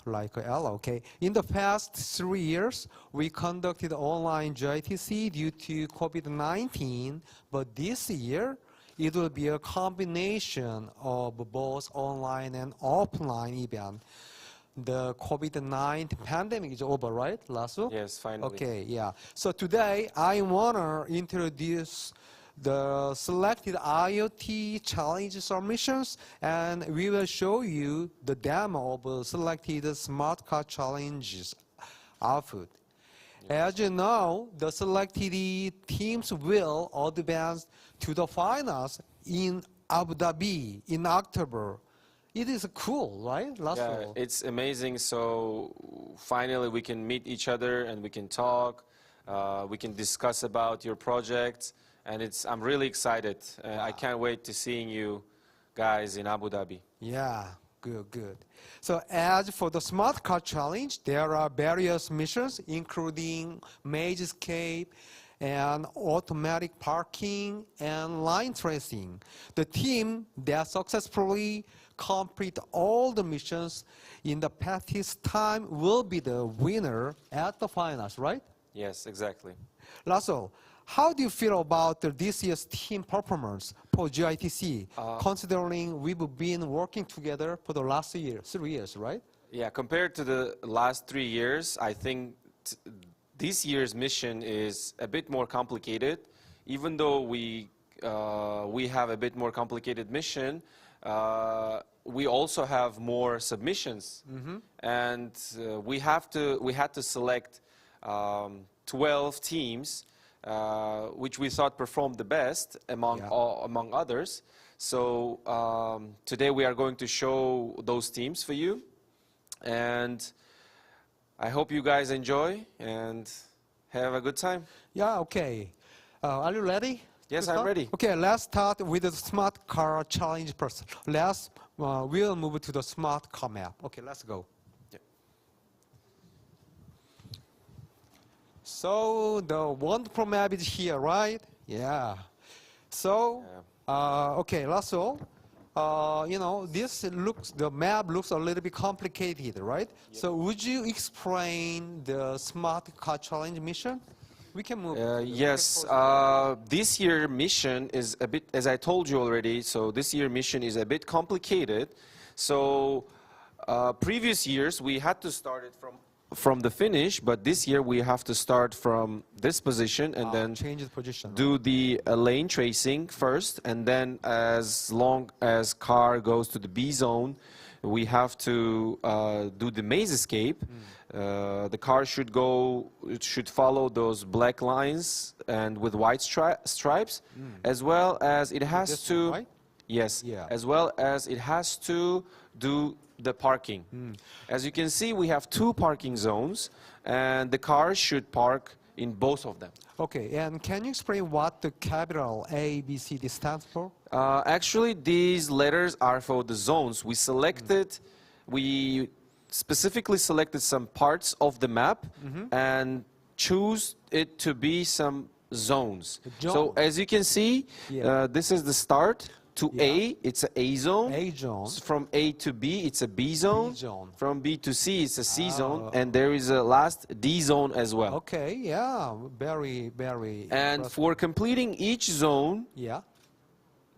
like hell, okay. In the past 3 years, we conducted online GITC due to COVID-19, but this year, it will be a combination of both online and offline event. The COVID-19 pandemic is over, right, Lasso? Yes, finally. Okay, yeah. So today, I want to introduce the selected IoT challenge submissions, and we will show you the demo of selected smart car challenges output. As you know, the selected teams will advance to the finals in Abu Dhabi in October. It is cool, right? Yeah, it's amazing. So finally we can meet each other and we can talk. We can discuss about your project. And I'm really excited. I can't wait to seeing you guys in Abu Dhabi. Yeah, good. So as for the Smart Car Challenge, there are various missions, including maze escape and automatic parking and line tracing. The team that successfully complete all the missions in the fastest time will be the winner at the finals, right? Yes, exactly. Lasso, how do you feel about this year's team performance for GITC, considering we've been working together for the last 3 years, right? Yeah, compared to the last 3 years, I think this year's mission is a bit more complicated. Even though we have a bit more complicated mission, we also have more submissions, and we had to select 12 teams. Which we thought performed the best among others. So today we are going to show those teams for you, and I hope you guys enjoy and have a good time. Yeah, okay. Are you ready? Yes, I'm ready. Okay, let's start with the Smart Car Challenge person. We'll move to the Smart Car map. Okay, let's go. So the wonderful map is here, right? Yeah. So, okay, Lasso, the map looks a little bit complicated, right? Yep. So would you explain the Smart Car Challenge mission? We can move. Yes, this year mission is a bit, as I told you already, so this year mission is a bit complicated. So previous years we had to start it from the finish, but this year we have to start from this position and then change the position, do the lane tracing first, and then as long as car goes to the B zone, we have to do the maze escape. The car should follow those black lines and with white stripes, as well as it has to, right? Yes, as well as it has to do the parking. As you can see, we have 2 parking zones, and the cars should park in both of them. Okay, and can you explain what the capital A, B, C, D stands for? Actually, these letters are for the zones. We specifically selected some parts of the map and choose it to be some zones. Zone. So as you can see, Yeah. this is the start. To Yeah. A, it's a A zone. A zone. From A to B, it's a B zone. B zone. From B to C, it's a C zone. Oh. And there is a last D zone as well. Okay, yeah, very, very. And impressive. for completing each zone, Yeah.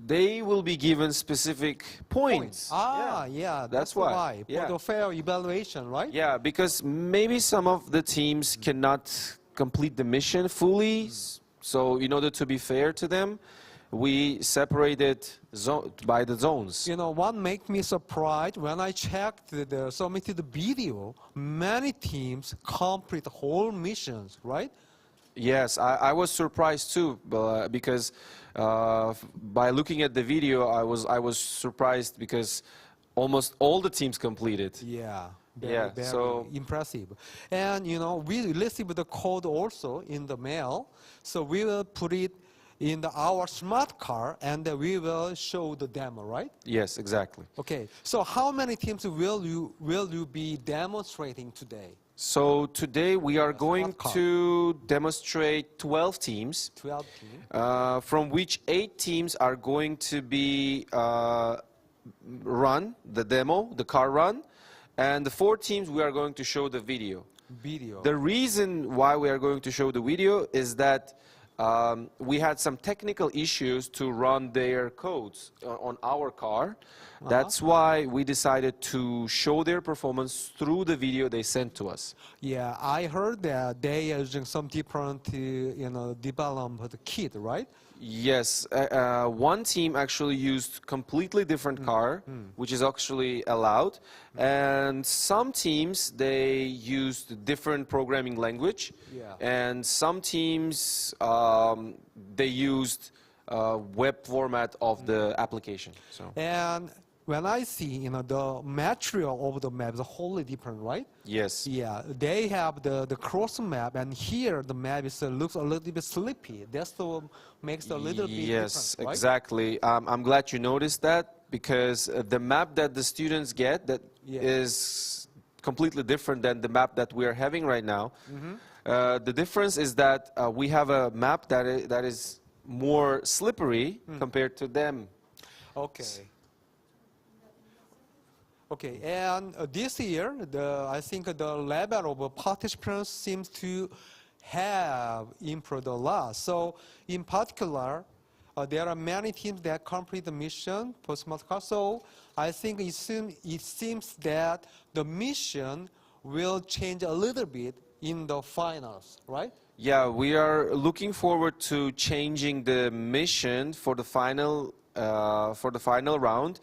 they will be given specific points. Ah, yeah, That's why. For the fair evaluation, right? Yeah, because maybe some of the teams cannot complete the mission fully. So in order to be fair to them, we separated by the zones. You know, what makes me surprised when I checked the submitted video, many teams complete whole missions, right? Yes, I was surprised too, because by looking at the video, I was surprised because almost all the teams completed. Yeah. Very so impressive. And you know, we received the code also in the mail, so we will put it in our smart car and we will show the demo, right? yes, exactly. Okay. So how many teams will you be demonstrating today? So today we are going to demonstrate 12 teams, 12 teams. from which 8 teams are going to be run, the demo, the car run, and the 4 teams we are going to show the video. The reason why we are going to show the video is that we had some technical issues to run their codes on our car. That's why we decided to show their performance through the video they sent to us. Yeah, I heard that they are using some different, you know, developed kit, right? Yes, one team actually used completely different car, which is actually allowed, and some teams they used different programming language, and some teams they used web format of the application. So. And when I see, you know, the material of the map is wholly different, right? Yes. Yeah, they have the cross map, and here the map is looks a little bit sleepy. That's what makes it a little bit yes, different, right? exactly. I'm glad you noticed that because the map that the students get is completely different than the map that we are having right now. The difference is that we have a map that is more slippery compared to them. Okay. Okay, and this year, I think the level of participants seems to have improved a lot. So, in particular, there are many teams that complete the mission for smart car. So, I think it seems that the mission will change a little bit in the finals, right? Yeah, we are looking forward to changing the mission for the final round,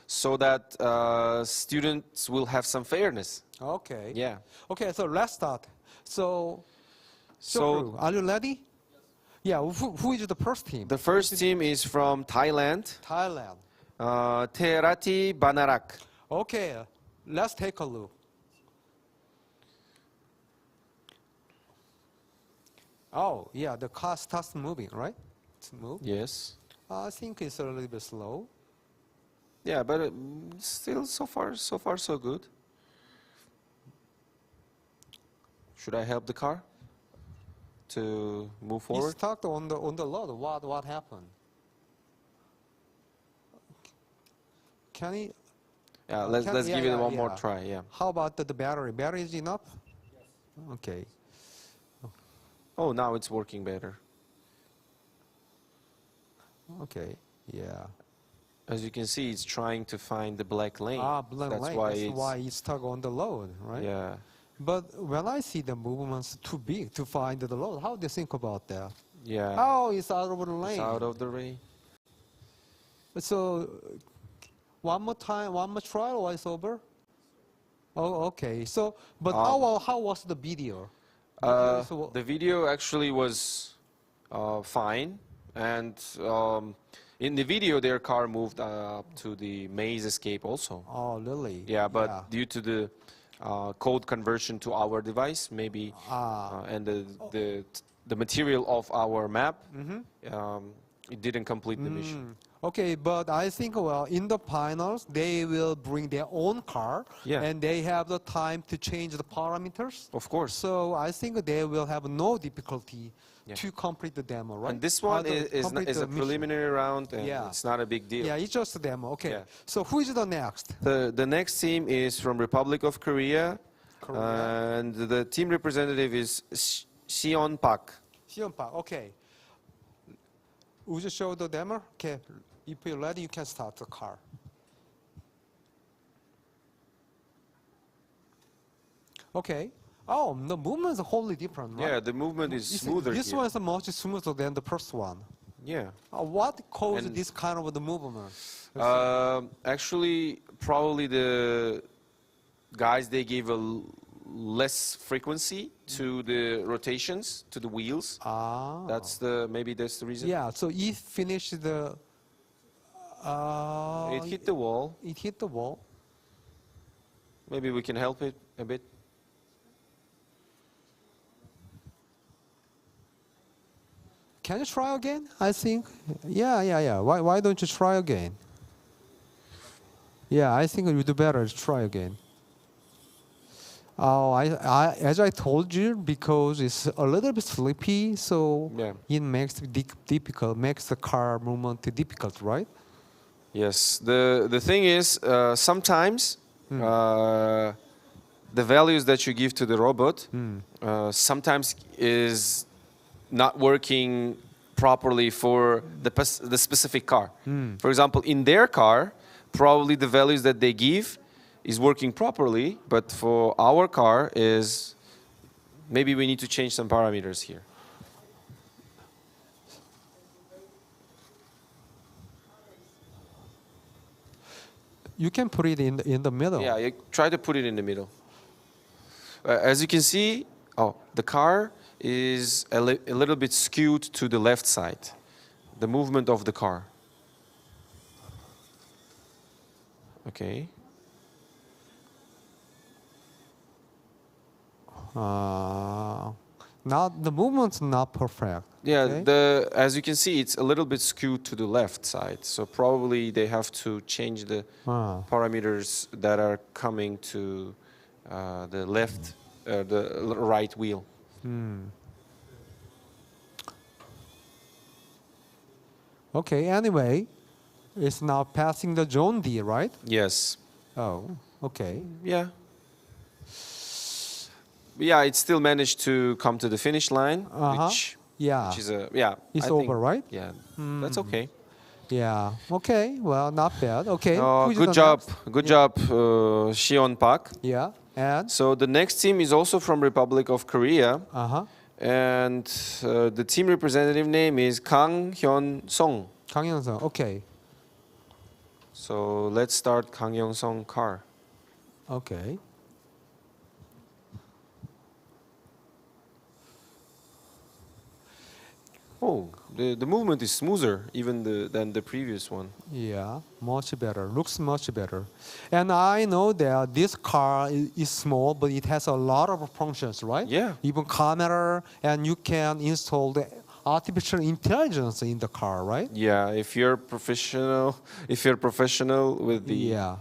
so that students will have some fairness. Okay. Yeah. Okay, so let's start. So are you ready? Yeah. Who is the first team? The first team is from Thailand. Thailand. Terati Banarak. Okay, let's take a look. Oh, yeah, the car starts moving, right? It's moved. Yes. I think it's a little bit slow. Yeah, but still, so far, so good. Should I help the car to move forward? It's stuck on the road. What happened? Can he? Yeah, let's give it one more try. Yeah. How about the battery? Battery is enough? Yes. Okay. Oh, now it's working better. Okay, yeah. As you can see, it's trying to find the black lane. Ah, black lane. That's why it's stuck on the road, right? Yeah. But when I see the movements too big to find the road, how do you think about that? Yeah. Oh, it's out of the lane. It's out of the lane. So, one more time, one more try, or it's over? Oh, okay. So, but how was the video? The video actually was fine. And in the video, their car moved up to the maze escape also. Oh, really? Yeah, but due to the code conversion to our device, maybe, and the material of our map, It didn't complete the mission. Okay, but I think, well, in the finals, they will bring their own car, Yeah. and they have the time to change the parameters. Of course. So I think they will have no difficulty Yeah. to complete the demo, right? And this one is complete a the mission. preliminary round, and Yeah. it's not a big deal. Yeah, it's just a demo. Okay. Yeah. So who is the next? The next team is from Republic of Korea, and the team representative is Sion Park. Sion Park. Okay. Would you show the demo? Okay. If you're ready, you can start the car. Okay. Oh, the movement is wholly different, right? Yeah, the movement is smoother This here. one is much smoother than the first one. Yeah. What caused And- this kind of the movement? Actually, probably the guys, they gave less frequency to the rotations, to the wheels. Maybe that's the reason. Yeah, so it finished the... It hit the wall. It hit the wall. Maybe we can help it a bit. Can you try again? I think. Yeah. Why don't you try again? Yeah, I think you do better to try again. Oh, as I told you, because it's a little bit sleepy, so it makes it difficult, makes the car movement difficult, right? Yes. The thing is, sometimes the values that you give to the robot sometimes is not working properly for the specific car. For example, in their car, probably the values that they give is working properly, but for our car is maybe we need to change some parameters here. You can put it in the middle. Yeah, you try to put it in the middle. As you can see, the car is a little bit skewed to the left side, the movement of the car. Okay. Now the movement's not perfect. Yeah, okay? as you can see, it's a little bit skewed to the left side. So probably they have to change the parameters that are coming to the left, the right wheel. Okay, anyway, it's now passing the zone D, right? Yes. Oh, okay. Yeah. Yeah, it still managed to come to the finish line, which is It's I over, think, right? Yeah, that's okay. Yeah. Okay. Well, not bad. Okay. Good job, Sion Park. Yeah. And so the next team is also from Republic of Korea. And the team representative name is Kang Hyun Song. Kang Hyun Song. Okay. So let's start Kang Hyun Song car. Okay. Oh, the movement is smoother even than the previous one. Yeah, much better. Looks much better. And I know that this car is small, but it has a lot of functions, right? Yeah. Even camera, and you can install the artificial intelligence in the car, right? Yeah, if you're professional with the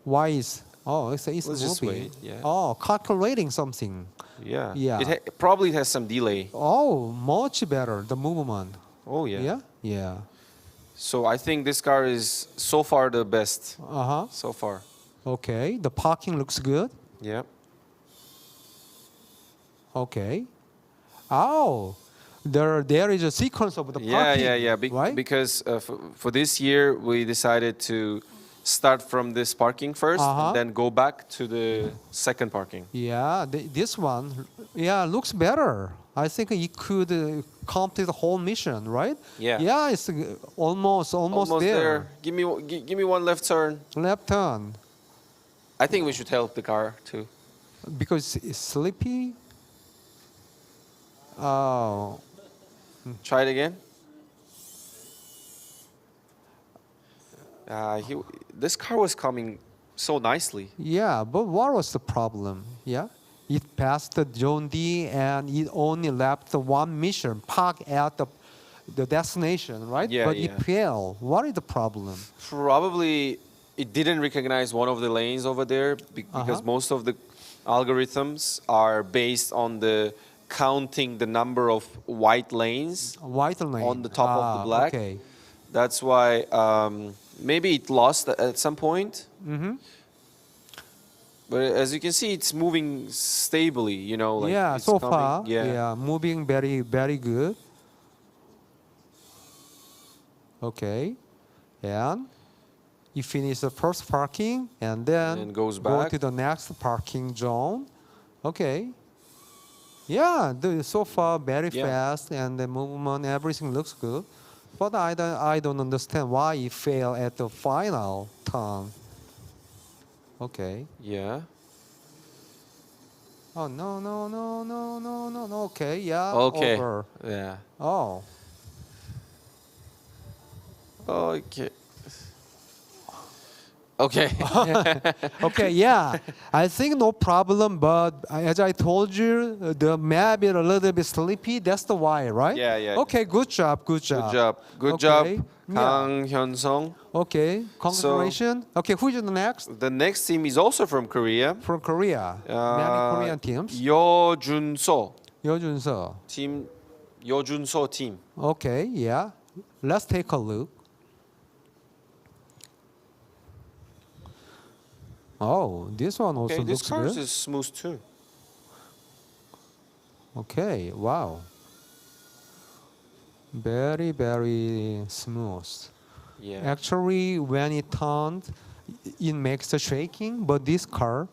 Why is it's let's just moving. wait. Yeah. Oh, calculating something. Yeah. Yeah. It probably has some delay. Oh, much better the movement. Oh yeah. Yeah. Yeah. So I think this car is so far the best. So far. Okay. The parking looks good. Yeah. Okay. Oh, there is a sequence of the parking. Yeah. Right? Because for this year we decided to start from this parking first, and then go back to the second parking. Yeah, this one, looks better. I think it could complete the whole mission, right? Yeah. Yeah, it's almost there. Give me one left turn. Left turn. I think we should help the car too. Because it's sleepy. Oh. Try it again. This car was coming so nicely. Yeah, but what was the problem? Yeah, it passed the Zone D and it only left one mission, park at the destination, right? Yeah, But yeah. it failed. What is the problem? Probably it didn't recognize one of the lanes over there because most of the algorithms are based on the counting the number of white lanes White lane on the top of the black. Okay. That's why maybe it lost at some point. Mm-hmm. But as you can see, it's moving stably. You know, like Yeah. it's So coming. far, Yeah. moving very very good. Okay. And you finish the first parking and then And goes go back. to the next parking zone. Okay. Yeah, so far very Yeah. fast and the movement, everything looks good. But I don't understand why it failed at the final turn. Okay. Yeah. Oh no no no no no no no. Okay, yeah, Okay. over. Yeah. Oh. Okay. Okay. Okay, yeah. I think no problem, but as I told you, the map is a little bit sleepy. That's the why, right? Yeah, yeah. Okay, good job, good job. Good job. Good Okay, job, yeah. Kang Hyun-sung. Okay, congratulations. Okay, who's the next? The next team is also from Korea. From Korea. Many Korean teams. Yo Jun-so. Yo Jun-so. Team Yo Jun-so team. Okay, yeah. Let's take a look. Oh, this one also Okay, this looks car good. is smooth too. Okay, wow. Very, very smooth. Yeah. Actually, when it turned, it makes the shaking, but this car,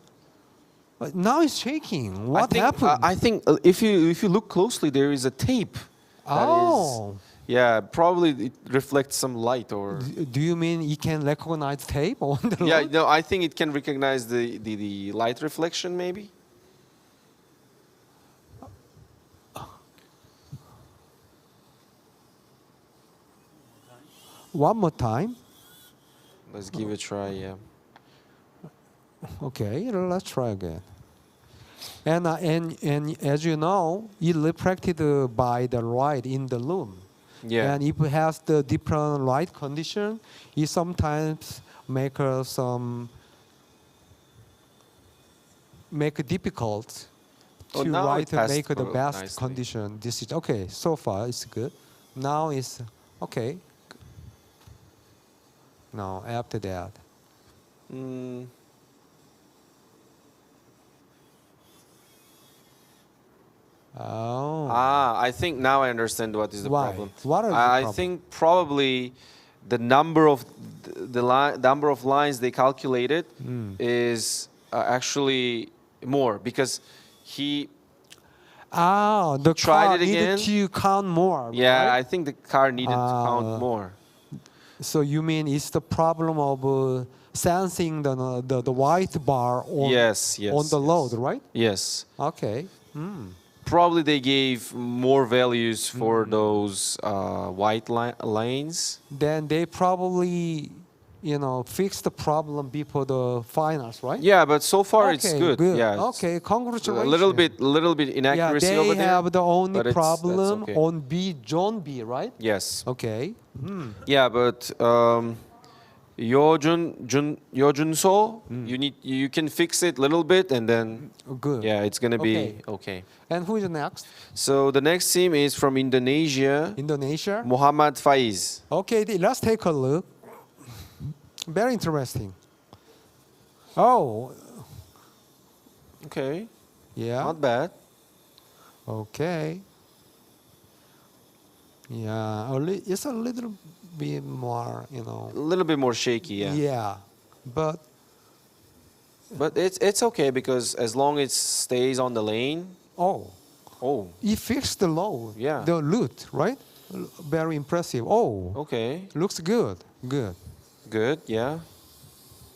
now it's shaking. What happened? I think if you look closely, there is a tape. Oh. Yeah, probably it reflects some light or. Do you mean it can recognize tape on the Yeah, road? no, I think it can recognize the light reflection maybe. One more time. Let's give it a try, yeah. Okay, let's try again. And as you know, it reflected by the light in the room. Yeah. And if it has the different light condition, it sometimes make it difficult Oh, to now it passed make the best nicely. condition. This is okay. So far, it's good. Now it's okay. Now after that. Mm. Oh. I think now I understand what is the Why? problem. What is the I problem? think probably the number of number of lines they calculated is actually more because he The tried car it needed again. to count more. Yeah, right? I think the car needed to count Ah. more. So you mean it's the problem of sensing the white bar on Yes, yes, on the yes. load, right? Yes. Okay. Hmm. Probably they gave more values for those white lanes. Then they probably, fix the problem before the finals, right? Yeah, but so far it's Okay, good. Yeah. it's Okay, congratulations. A little bit inaccuracy yeah, over they there. have the only but that's problem okay. on B, Zone B, right? Yes. Okay. Hmm. Yeah, but Yojun So, you can fix it a little bit and then Good. yeah, it's gonna be Okay. okay. And who is the next? So the next team is from Indonesia. Indonesia. Muhammad Faiz. Okay, let's take a look. Very interesting. Oh. Okay. Yeah. Not bad. Okay. Yeah, it's a little bit more, A little bit more shaky, yeah. Yeah, but it's okay because as long as it stays on the lane. Oh. It fixed the load. Yeah. The loot, right? Very impressive. Oh. Okay. Looks good. Good. Good, yeah.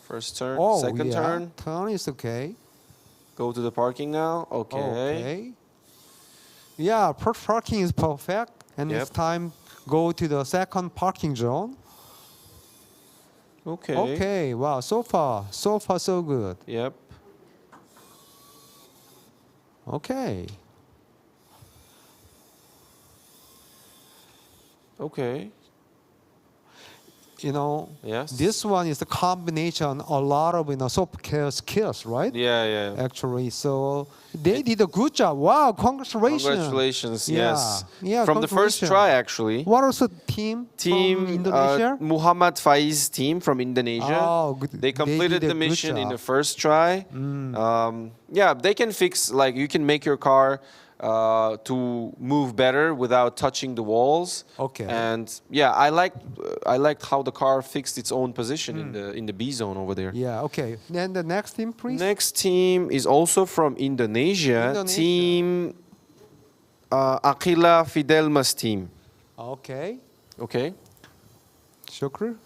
First turn, Oh, second yeah. turn. Turn is okay. Go to the parking now. Okay. Okay. Yeah, first parking is perfect, and Yep. it's time go to the second parking zone. Okay. Okay. Wow. So far, so good. Yep. Okay. Okay. You know, Yes. this one is a combination a lot of soft care skills, right? Yeah, yeah. Actually, so they did a good job. Wow, congratulations! Congratulations. Yeah, Yes. yeah. From the first congratulations. try, actually. What was the team from Indonesia? Muhammad Faiz team from Indonesia. Oh, good. They completed did a the good mission in the job. first try. Yeah, they can fix, like, you can make your car to move better without touching the walls. Okay. And yeah, I liked how the car fixed its own position in the B zone over there. Yeah. Okay. Then the next team, please. Next team is also from Indonesia. Team Aquila Fidelmas team. Okay. Okay. Shukr,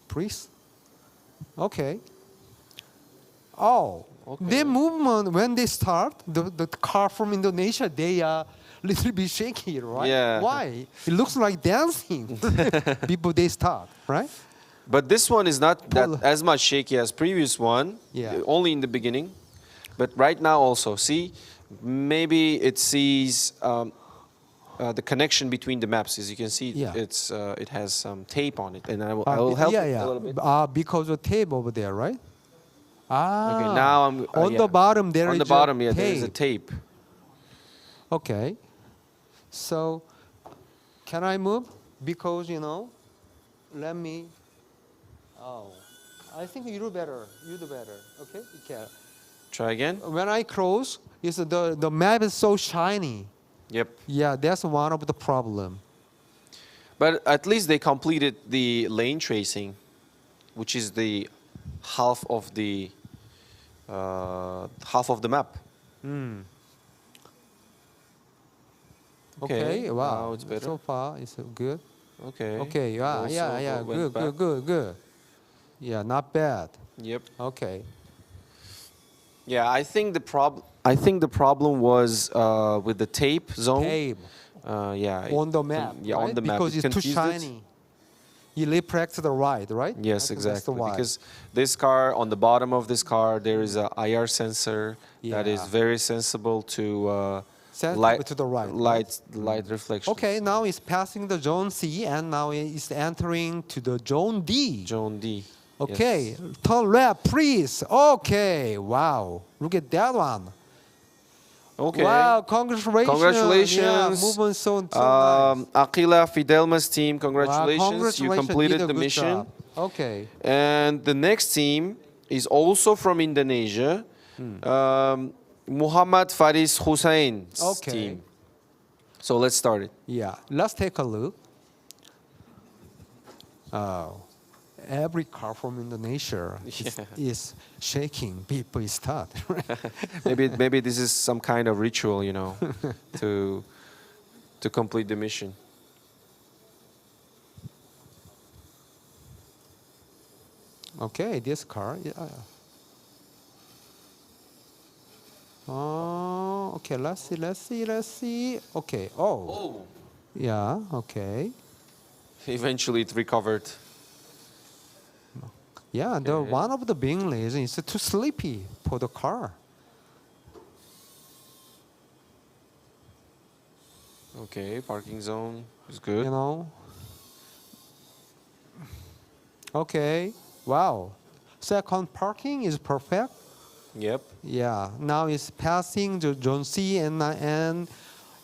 please. Okay. Oh, their movement when they start, the car from Indonesia, they are little bit shaky, right? Yeah. Why? It looks like dancing before they start, right? But this one is not that as much shaky as previous one. Yeah. Only in the beginning. But right now also, see, maybe it sees the connection between the maps. As you can see, it has some tape on it, and I will help it a little bit. Because of tape over there, right? Ah. Okay, now I'm on the bottom there on is the bottom. Yeah, tape. there is a tape. Okay. So, can I move? Because let me. Oh, I think you do better. You do better. Okay. You can. Try again. When I close, the map is so shiny. Yep. Yeah, that's one of the problem. But at least they completed the lane tracing, which is the half of the map. Okay. Wow. Now it's better. So far, it's good. Okay. Okay. Yeah. Also Yeah. went back. Good. Yeah. Not bad. Yep. Okay. Yeah, I think the problem was with the tape zone. Tape. Yeah. On the map. Yeah, right? on the map. Because It it's too confused it. shiny. You reflect to the right, right? Yes, I think that's the exactly. why. Because this car, on the bottom of this car, there is a IR sensor that is Yeah. very sensible to Sensitive to the right, light reflection. Okay, now it's passing the zone C, and now it's entering to the zone D. Zone D. Okay, turn left, please. Okay, wow, look at that one. Okay. Wow, congratulations. Congratulations. Yeah, movement so nice. Aquila Fidelmas team, Wow, congratulations. You completed did a the good mission. job. Okay. And the next team is also from Indonesia. Muhammad Faris Hussein's Okay. team. So let's start it. Yeah, let's take a look. Oh, every car from Indonesia is shaking. People start. Maybe this is some kind of ritual, to complete the mission. Okay, this car. Yeah. Oh, okay. Let's see. Okay. Oh. Yeah. Okay. Eventually, it recovered. Yeah. The one of the being lazy is too sleepy for the car. Okay, parking zone is good. Okay. Wow. Second parking is perfect. Yep. Yeah. Now it's passing the zone C and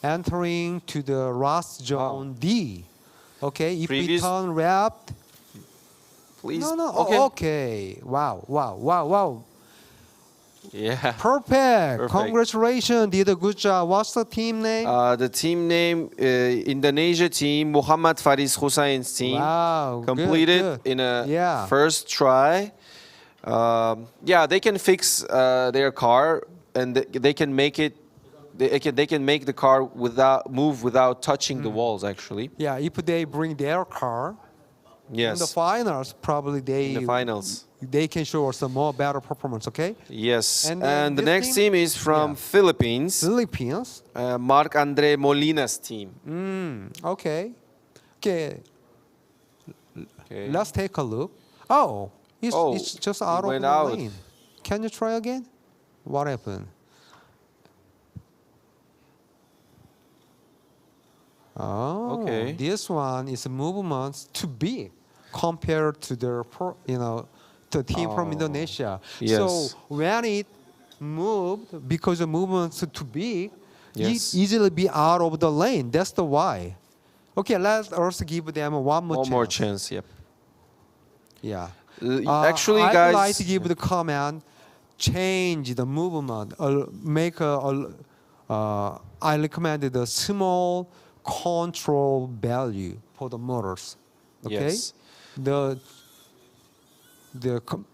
entering to the last zone D. Okay. If we turn left. Please. No. Okay. Okay. Wow. Yeah. Perfect. Congratulations. Did a good job. What's the team name? The team name, Indonesia team, Muhammad Faris Hussein's team. Wow. Completed good. in a first try. Yeah, they can fix their car, and they can make it. They can make the car move without touching the walls. Actually. Yeah. If they bring their car. Yes. In the finals, probably they can show us some more better performance. Okay. Yes. And the next team is from Philippines. Philippines. Mark Andre Molina's team. Okay. Let's take a look. Oh, it's just out of the lane. Can you try again? What happened? Oh, Okay. this one is movements too big compared to the team from Indonesia. Yes. So when it moved, because the movements are too big, Yes. it easily be out of the lane. That's the why. Okay, let's also give them one more One chance. more chance. Yep. Yeah. Actually, I'd guys. like to give the comment, change the movement, I recommended a small control value for the motors. Okay? Yes. The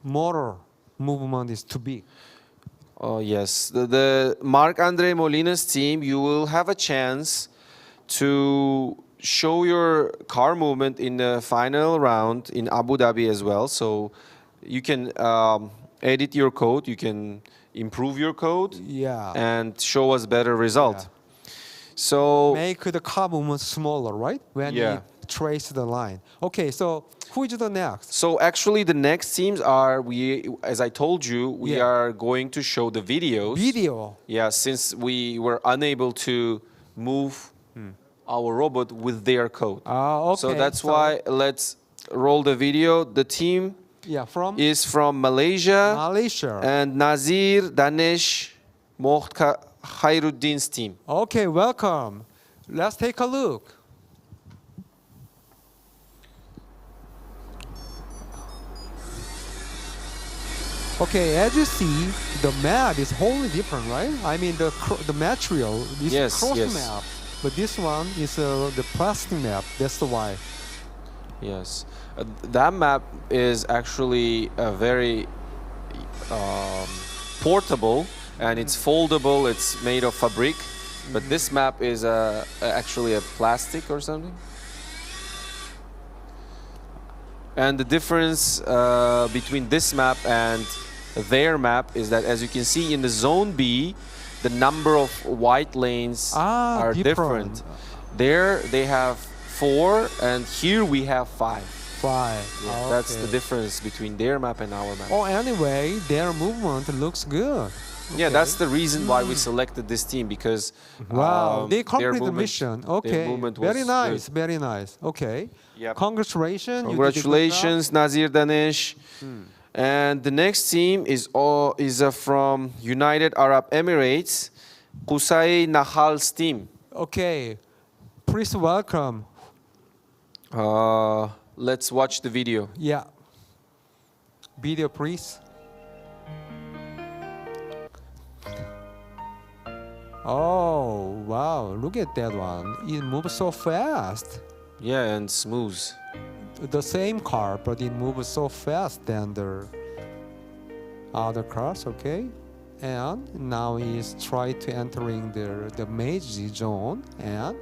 motor movement is too big. Oh yes, the Marc Andre Molina's team. You will have a chance to show your car movement in the final round in Abu Dhabi as well. So you can edit your code. You can improve your code. Yeah. And show us better result. So make the car movement smaller, right? When you trace the line. Okay, so who is the next? So actually, the next teams are as I told you, we are going to show the videos. Video. Yeah, since we were unable to move our robot with their code. Okay. So that's why let's roll the video. The team is from Malaysia. Malaysia. And Nazir Danesh Mohd Khairuddin's team. Okay, welcome. Let's take a look. Okay, as you see, the map is wholly different, right? I mean, the material is cross map, but this one is the plastic map. That's the why. Yes, that map is actually a very portable, and it's foldable. It's made of fabric, but this map is actually a plastic or something. And the difference between this map and their map is that, as you can see in the zone B, the number of white lanes are different. There they have 4, and here we have 5. 5. Yeah, that's the difference between their map and our map. Oh, anyway, their movement looks good. Yeah, that's the reason why we selected this team, because wow, they their complete the movement- mission. their Okay, movement very was nice, good. very nice. Okay, Yep. congratulations. you did a good job. Congratulations, Nazir Danesh. And the next team is from United Arab Emirates, Qusay Nahal's team. Okay, please welcome. Let's watch the video. Yeah. Video, please. Oh, wow, look at that one. It moves so fast. Yeah, and smooth. The same car, but it moves so fast than the other cars, okay? And now he's trying to entering the maze zone, and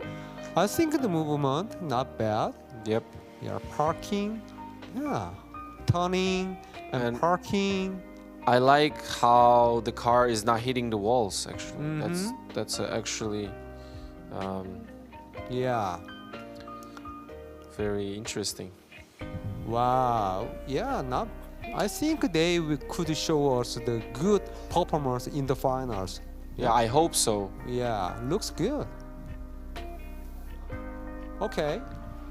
I think the movement not bad. Yep. Yeah, parking, yeah, turning and parking. I like how the car is not hitting the walls. Actually, that's actually yeah, very interesting. wow, yeah, not. I think they could show us the good performance in the finals. Yeah, I hope so. Yeah, looks good. Okay.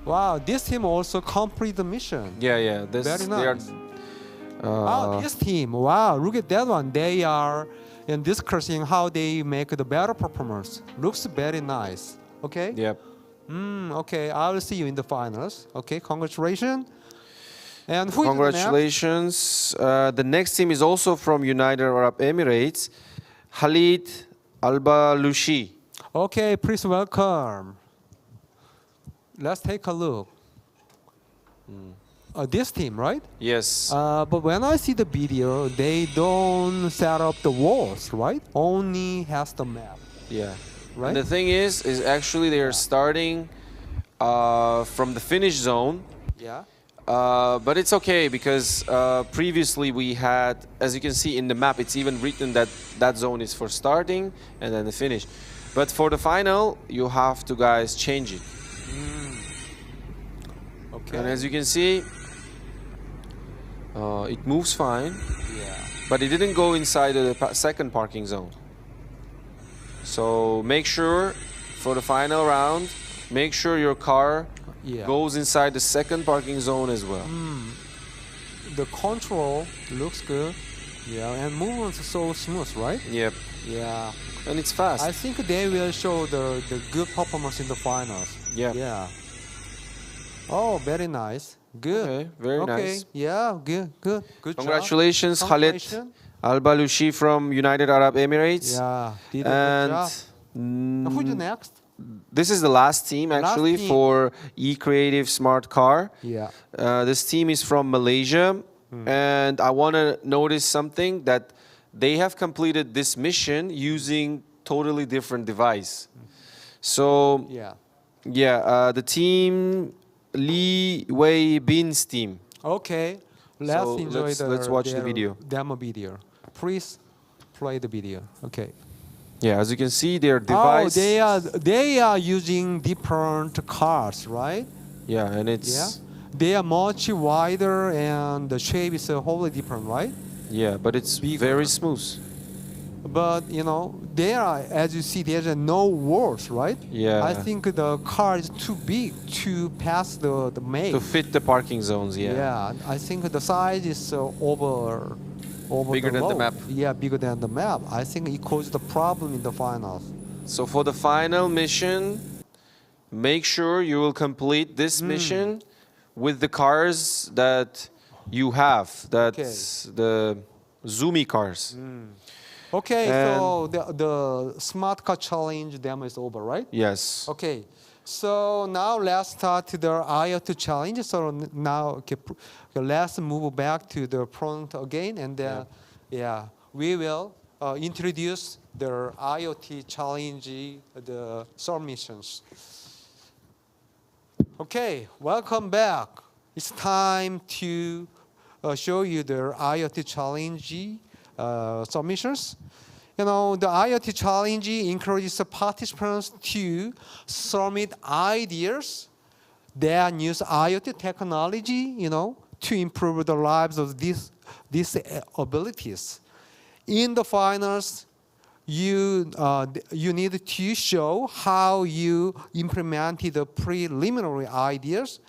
Wow, this team also complete the mission. Yeah, yeah. Very nice. They This team, wow, look at that one. They are discussing how they make the better performance. Looks very nice. Okay? Yep. Okay, I will see you in the finals. Okay, congratulations. And who is the next? Congratulations. The next team is also from United Arab Emirates, Khalid Al-Balushi. Okay, please welcome. Let's take a look. This team, right? Yes. But when I see the video, they don't set up the walls, right? Only has the map. Yeah. Right? And the thing is actually they are starting from the finish zone. Yeah. But it's okay because previously we had, as you can see in the map, it's even written that that zone is for starting and then the finish. But for the final, you have to guys change it. Okay. And as you can see, it moves fine. Yeah. But it didn't go inside the second parking zone. So make sure for the final round, make sure your car Yeah. goes inside the second parking zone as well. The control looks good. Yeah, and movements are so smooth, right? Yep. Yeah. And it's fast. I think they will show the good performance in the finals. Yeah. Yeah. Oh, very nice. Good. Okay, very nice. Yeah, good. Good Congratulations, job. Khalid Congratulations. Al-Balushi from United Arab Emirates. Yeah, did a and good job. Who's next? This is the last team actually team. for eCreative Smart Car. Yeah. This team is from Malaysia, and I want to notice something that they have completed this mission using totally different device. So the team Lee Wei Bin's team. Okay. Let's So enjoy let's watch the their video. Demo video. Please play the video. Okay. Yeah, as you can see, their device. Oh, they are using different cars, right? Yeah, and it's they are much wider and the shape is wholly different, right? yeah, but it's very smooth. But you know, there are, as you see, there's no walls, right? Yeah. I think the car is too big to pass the maze. To fit the parking zones, yeah. Yeah, I think the size is over Bigger than the road. map. Yeah, bigger than the map. I think it caused the problem in the finals. So for the final mission, make sure you will complete this mission with the cars that you have. That's the Zoomy cars. Okay, And so the smart car challenge demo is over, right? yes. Okay, so now let's start the IoT challenge. So now let's move back to the front again, and then we will introduce the IoT challenge, the submissions. Okay, welcome back. It's time to show you the IoT challenge submissions. You know, the IoT challenge encourages the participants to submit ideas that use IoT technology, you know, to improve the lives of these abilities. In the finals, you need to show how you implemented the preliminary ideas.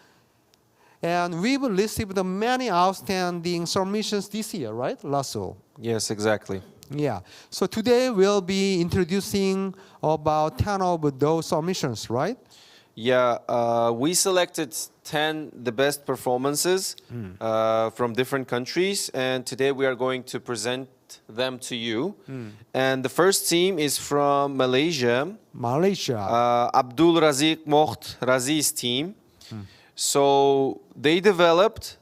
And we will receive the many outstanding submissions this year, right, Lasso? Yes, exactly. Yeah. So today we'll be introducing about 10 of those submissions, right? Yeah, we selected 10 the best performances from different countries, and today we are going to present them to you. And the first team is from Malaysia. Abdul Razik Moht Razi's team. So they developed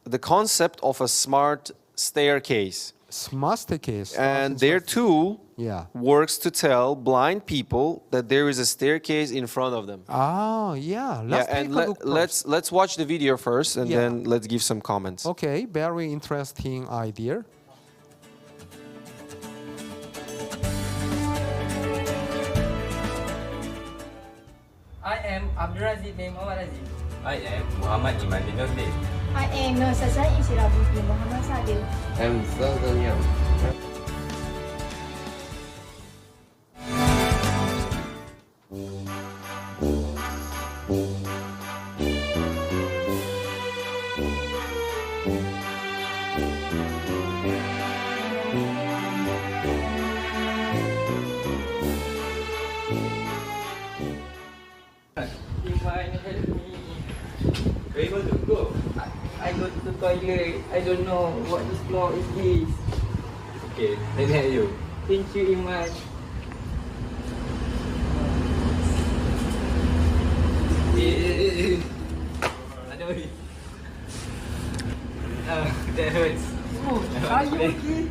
the concept of a smart staircase. Smart staircase. And their tool works to tell blind people that there is a staircase in front of them. Oh, yeah. Let's watch the video first, and then let's give some comments. Okay, very interesting idea. I am Abduraziz bin Muhammad Aziz. I am Muhammad Iman bin Nurdin. I am Nur Sasai Isirabu bin Muhammad Sadil. I am Sultan Yam. I go to the toilet. I don't know what is floor is this. Okay, let me help you. Thank you, Iman. Aduh. That hurts. Oh, are you okay?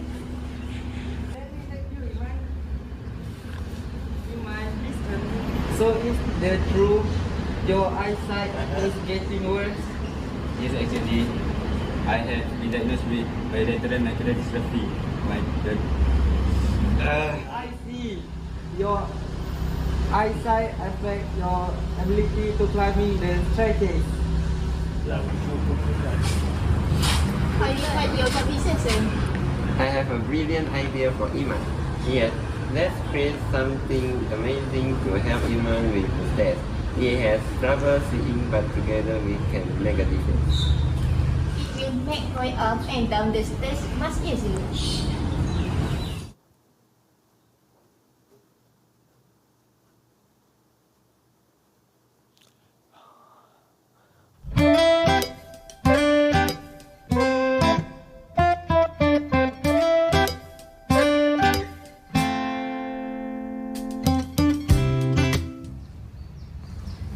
So is the truth your eyesight is getting worse? Yes, actually, I have been diagnosed with bilateral macular dystrophy. I see. Your eyesight affect your ability to climbing the staircase. How you like your session? I have a brilliant idea for Iman. Here, let's create something amazing to help Iman with the stairs. He has trouble seeing, but together we can make a difference. It will make going up and down the stairs much easier.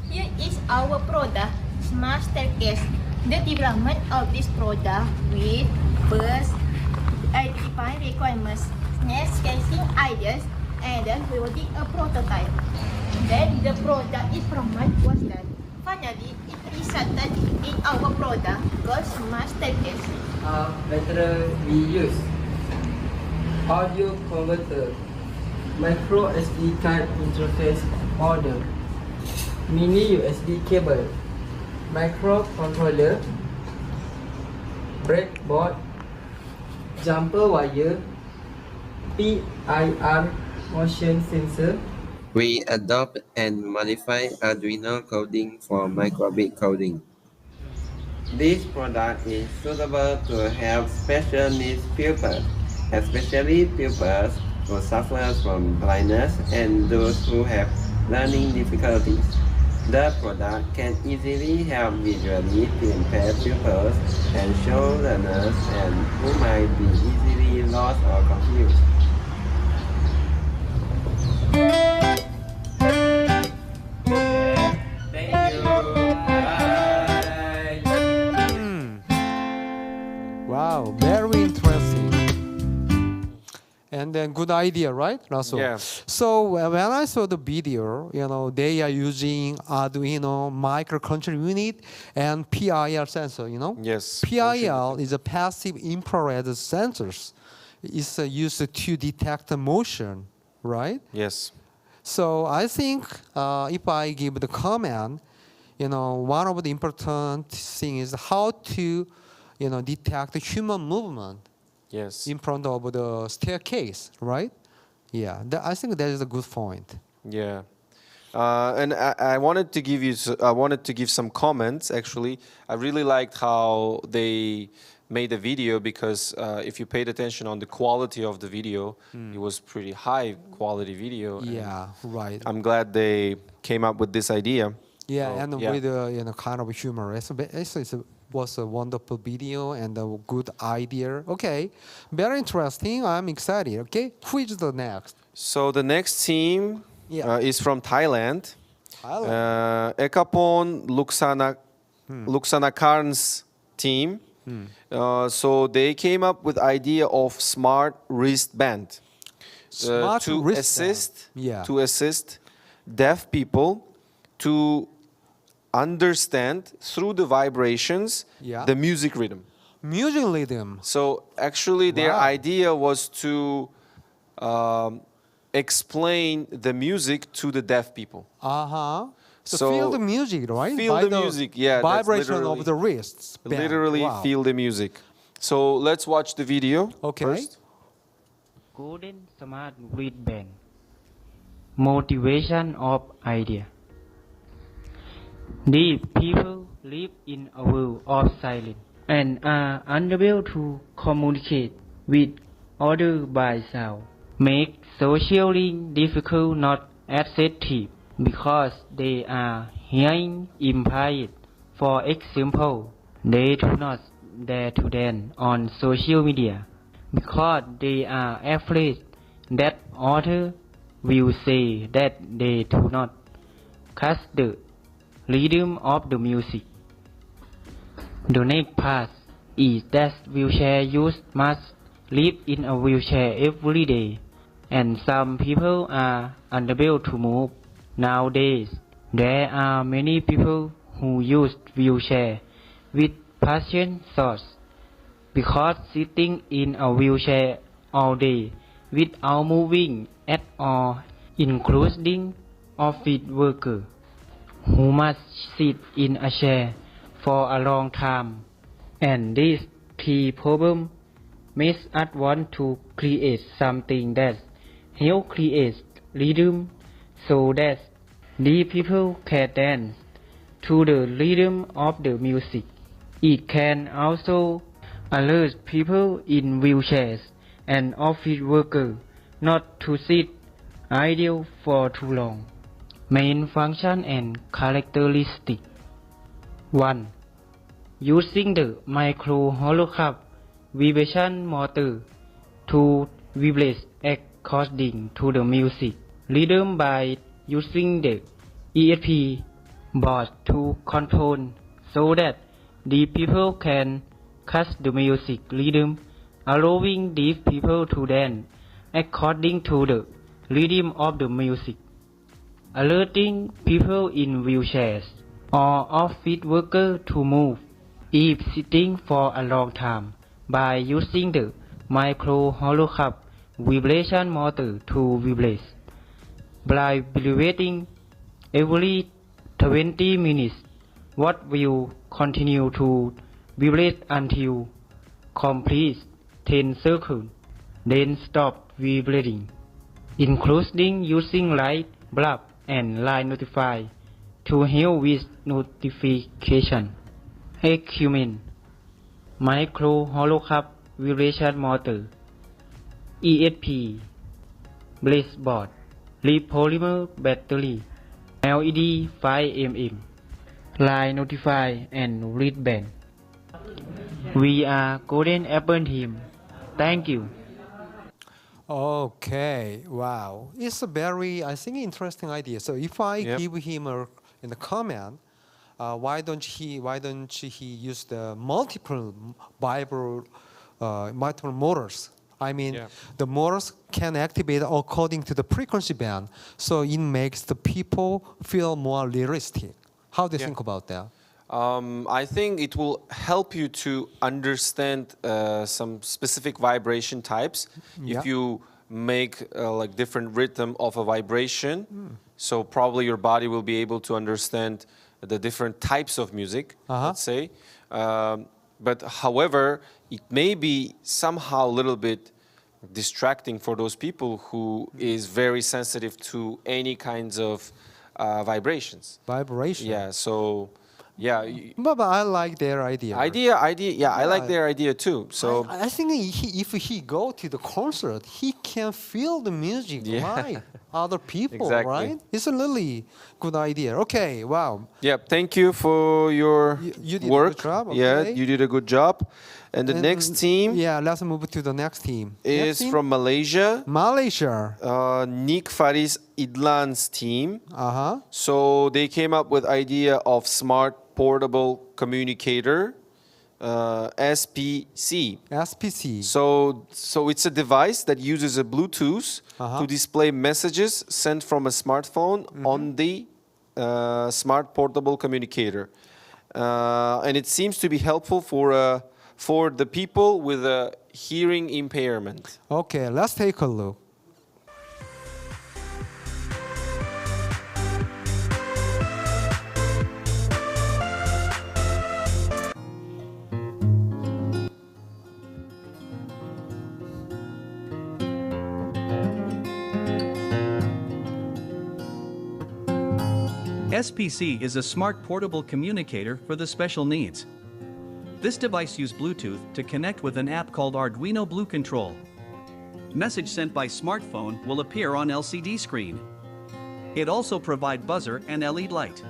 Here is our product, Smart Staircase. The development of this product will first identify requirements, next sketching ideas, and then building a prototype. Then the product improvement was done. Finally, it resulted in our product called Smart Staircase. Better we use audio converter, micro SD card interface modem, mini USB cable, microcontroller, breadboard, jumper wire, PIR motion sensor. We adopt and modify Arduino coding for microbit coding. This product is suitable to help special needs pupils, especially pupils who suffer from blindness and those who have learning difficulties. The product can easily help visually impaired pupils and show learners and who might be easily lost or confused. Thank you. Bye. Wow, very interesting. And then good idea, right, Russell? Yeah. So when I saw the video, they are using Arduino microcontroller unit and PIR sensor, Yes. PIR is a passive infrared sensors. It's used to detect the motion, right? Yes. So I think if I give the comment, one of the important things is how to, detect the human movement. Yes. In front of the staircase, right? Yeah, I think that is a good point. Yeah. And I wanted to give some comments. Actually, I really liked how they made the video because if you paid attention on the quality of the video, it was pretty high quality video. Yeah, right. I'm glad they came up with this idea. Yeah, So, and with kind of humor. It was a wonderful video and a good idea. Okay, very interesting. I'm excited. Okay, who is the next? So the next team is from Thailand. Thailand. Ekapon Luksanakarn's team. So they came up with idea of smart wristband to assist deaf people to understand through the vibrations the music rhythm. Music rhythm. So actually their idea was to explain the music to the deaf people. So feel the music, right? Feel By the music, yeah. Vibration of the wrists. Band. Literally feel the music. So let's watch the video first. Golden Smart Wristband. Motivation of idea. These people live in a world of silence and are unable to communicate with others by sound. Make social link difficult, not accessible, because they are hearing impaired. For example, they do not dare to dance on social media because they are afraid that others will say that they do not catch the rhythm of the music. The next part is that wheelchair users must live in a wheelchair every day, and some people are unable to move. Nowadays, there are many people who use wheelchair with passion source because sitting in a wheelchair all day without moving at all, including office workers who must sit in a chair for a long time. And these three problems makes us want to create something that helps create rhythm so that The people can dance to the rhythm of the music. It can also alert people in wheelchairs and office workers not to sit idle for too long. Main function and characteristic 1. Using the micro holocup vibration motor to vibrate according to the music rhythm by using the ESP board to control so that the people can catch the music rhythm, allowing these people to dance according to the rhythm of the music. Alerting people in wheelchairs or office workers to move if sitting for a long time by using the micro holocup vibration motor to vibrate. By vibrating every 20 minutes, what will continue to vibrate until complete 10 circles, then stop vibrating, including using light bulb and light notify to help with notification. Equipment: micro holocup vibration motor, ESP, breadboard, polymer battery, LED 5mm, light notify and wristband. We are Golden Apple Team. Thank you. Okay, wow. It's a very, I think, interesting idea. So if I Yep. give him in the comment, why don't he use the multiple multiple motors? I mean, Yeah. the motors can activate according to the frequency band, so it makes the people feel more realistic. How do you Yeah. think about that? I think it will help you to understand some specific vibration types. Yeah. If you make like different rhythm of a vibration, so probably your body will be able to understand the different types of music, let's say. But however, it may be somehow a little bit distracting for those people who is very sensitive to any kinds of vibrations. Vibration. Yeah, so yeah. But I like their idea. Yeah, I like Yeah. their idea too. So I think if he go to the concert, he can feel the music Yeah. like other people, Exactly. right? It's a really good idea. Okay, wow. yeah, thank you for your You did a work. good job, Yeah, okay. you did a good job. And the next team Yeah, let's move to the next team. is Next team? from Malaysia. Malaysia. Nick Faris Idlan's team. Uh-huh. So they came up with idea of smart portable communicator, SPC. SPC. So it's a device that uses a Bluetooth to display messages sent from a smartphone on the smart portable communicator, and it seems to be helpful for the people with a hearing impairment. Okay, let's take a look. SPC is a smart portable communicator for the special needs. This device uses Bluetooth to connect with an app called Arduino Blue Control. Message sent by smartphone will appear on LCD screen. It also provides buzzer and LED light.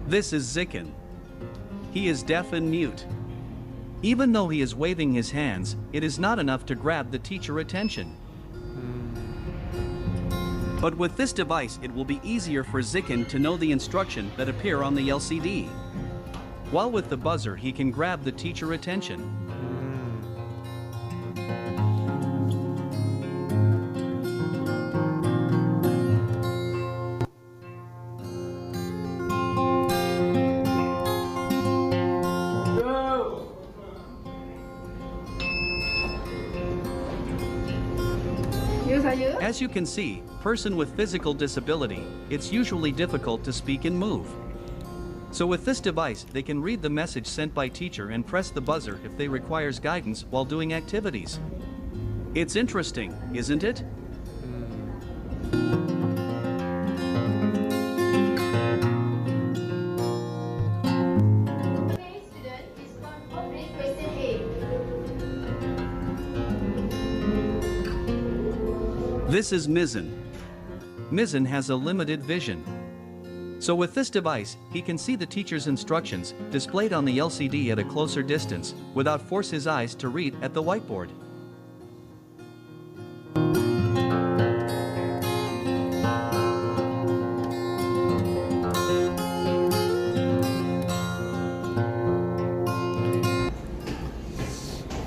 This is Zikin. He is deaf and mute. Even though he is waving his hands, it is not enough to grab the teacher attention. But with this device, it will be easier for Zikin to know the instruction that appear on the LCD. While with the buzzer, he can grab the teacher attention. As you can see, person with physical disability, it's usually difficult to speak and move. So with this device, they can read the message sent by teacher and press the buzzer if they requires guidance while doing activities. It's interesting, isn't it? This is Mizan. Mizan has a limited vision. So with this device, he can see the teacher's instructions displayed on the LCD at a closer distance without force his eyes to read at the whiteboard.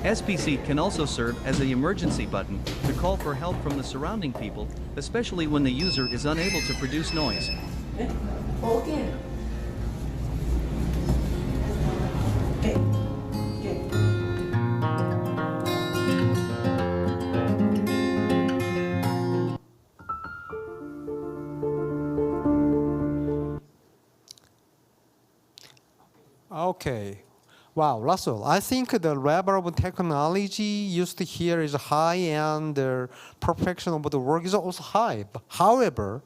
SPC can also serve as the emergency button to call for help from the surrounding people, especially when the user is unable to produce noise. Okay. Okay. Wow, Russell, I think the level of technology used here is high and the perfection of the work is also high. However,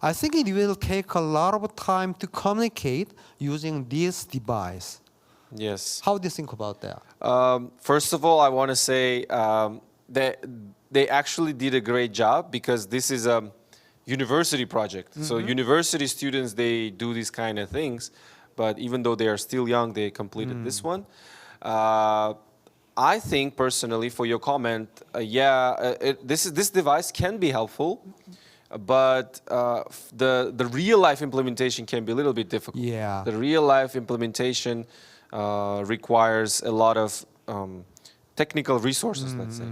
I think it will take a lot of time to communicate using this device. Yes. How do you think about that? First of all, I want to say that they actually did a great job because this is a university project. So university students, they do these kind of things. But even though they are still young, they completed this one. I think personally, for your comment, this device can be helpful, but the real life implementation can be a little bit difficult. Yeah. The real life implementation requires a lot of technical resources, let's say.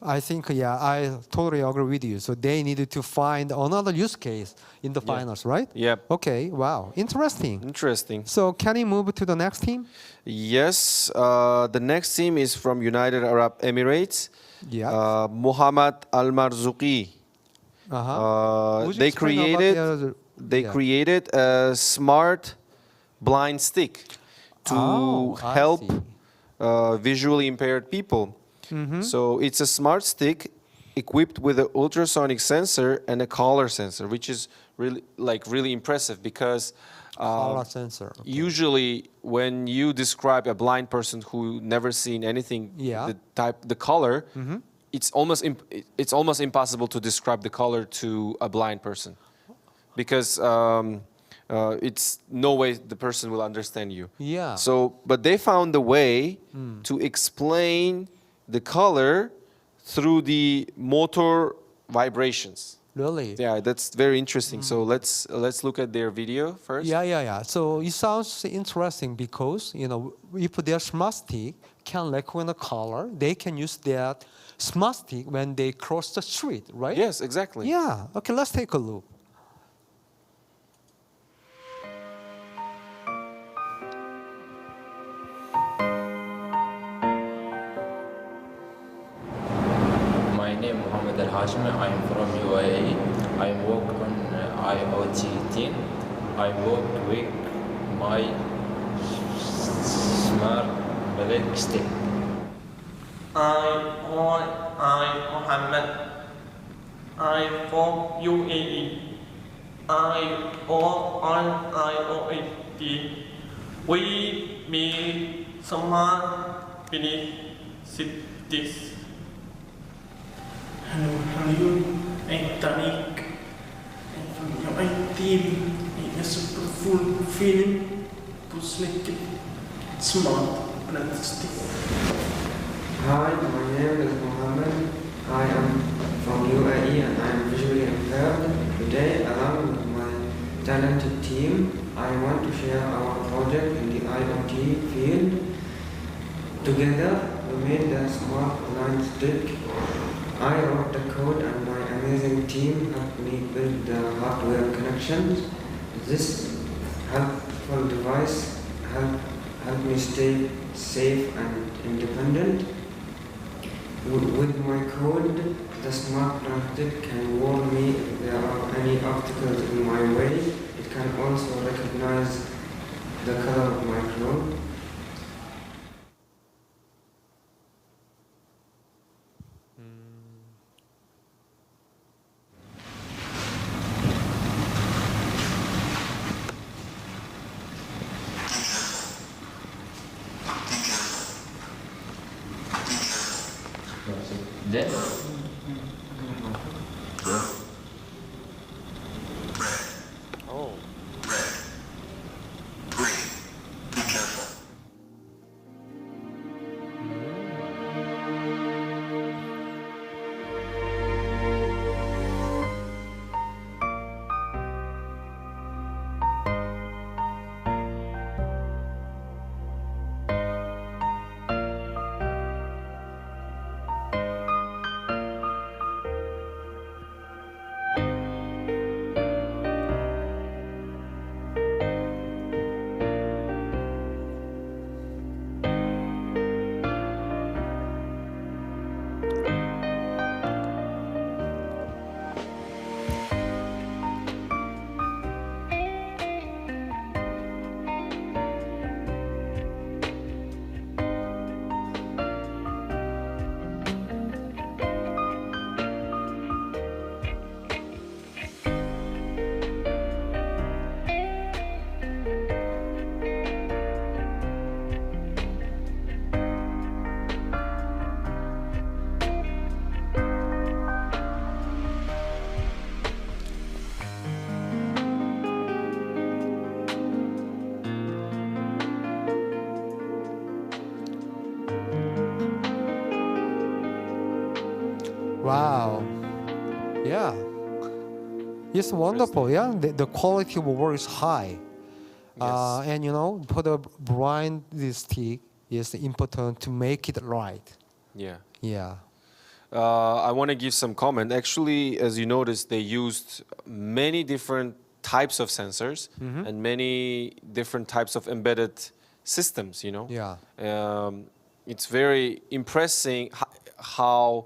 I think, I totally agree with you. So they needed to find another use case in the finals, right? Yep. Okay, wow, interesting. Interesting. So can we move to the next team? Yes, the next team is from United Arab Emirates. Yeah. Muhammad Al-Marzuqi. They created a smart blind stick to help visually impaired people. So it's a smart stick equipped with an ultrasonic sensor and a color sensor, which is really impressive because color sensor. Okay. Usually when you describe a blind person who never seen anything, the color, it's almost impossible to describe the color to a blind person because it's no way the person will understand you. Yeah. So, but they found a way to explain the color through the motor vibrations. Really? Yeah, that's very interesting. So let's look at their video first. Yeah. So it sounds interesting because if their smart stick can recognize the color, they can use that smart stick when they cross the street, right? Yes, exactly. Yeah. Okay, let's take a look. My name is Mohammed Al Hashmi. I am from UAE. I work on IoT team. I work with my smart black stick. I'm Mohammed. I'm from UAE. I work on IoT. We make smart cities. Hello, how are you? I'm Tariq. I'm from UAE team. It's a super feeling to make it smart and stick. Hi, my name is Mohammed. I am from UAE and I am visually impaired. Today, along with my talented team, I want to share our project in the IoT field. Together, we made the smart blind stick. I wrote the code and my amazing team helped me build the hardware connections. This helpful device helped me stay safe and independent. With my code, the smart plastic can warn me if there are any obstacles in my way. It can also recognize the color of my clothes. Then Oh. Wow. Yeah. It's wonderful. Yeah. The quality of work is high. And you know, for the blind stick, it's important to make it right. Yeah. Yeah. I want to give some comment. Actually, as you noticed, they used many different types of sensors and many different types of embedded systems, you know. Yeah. It's very impressive how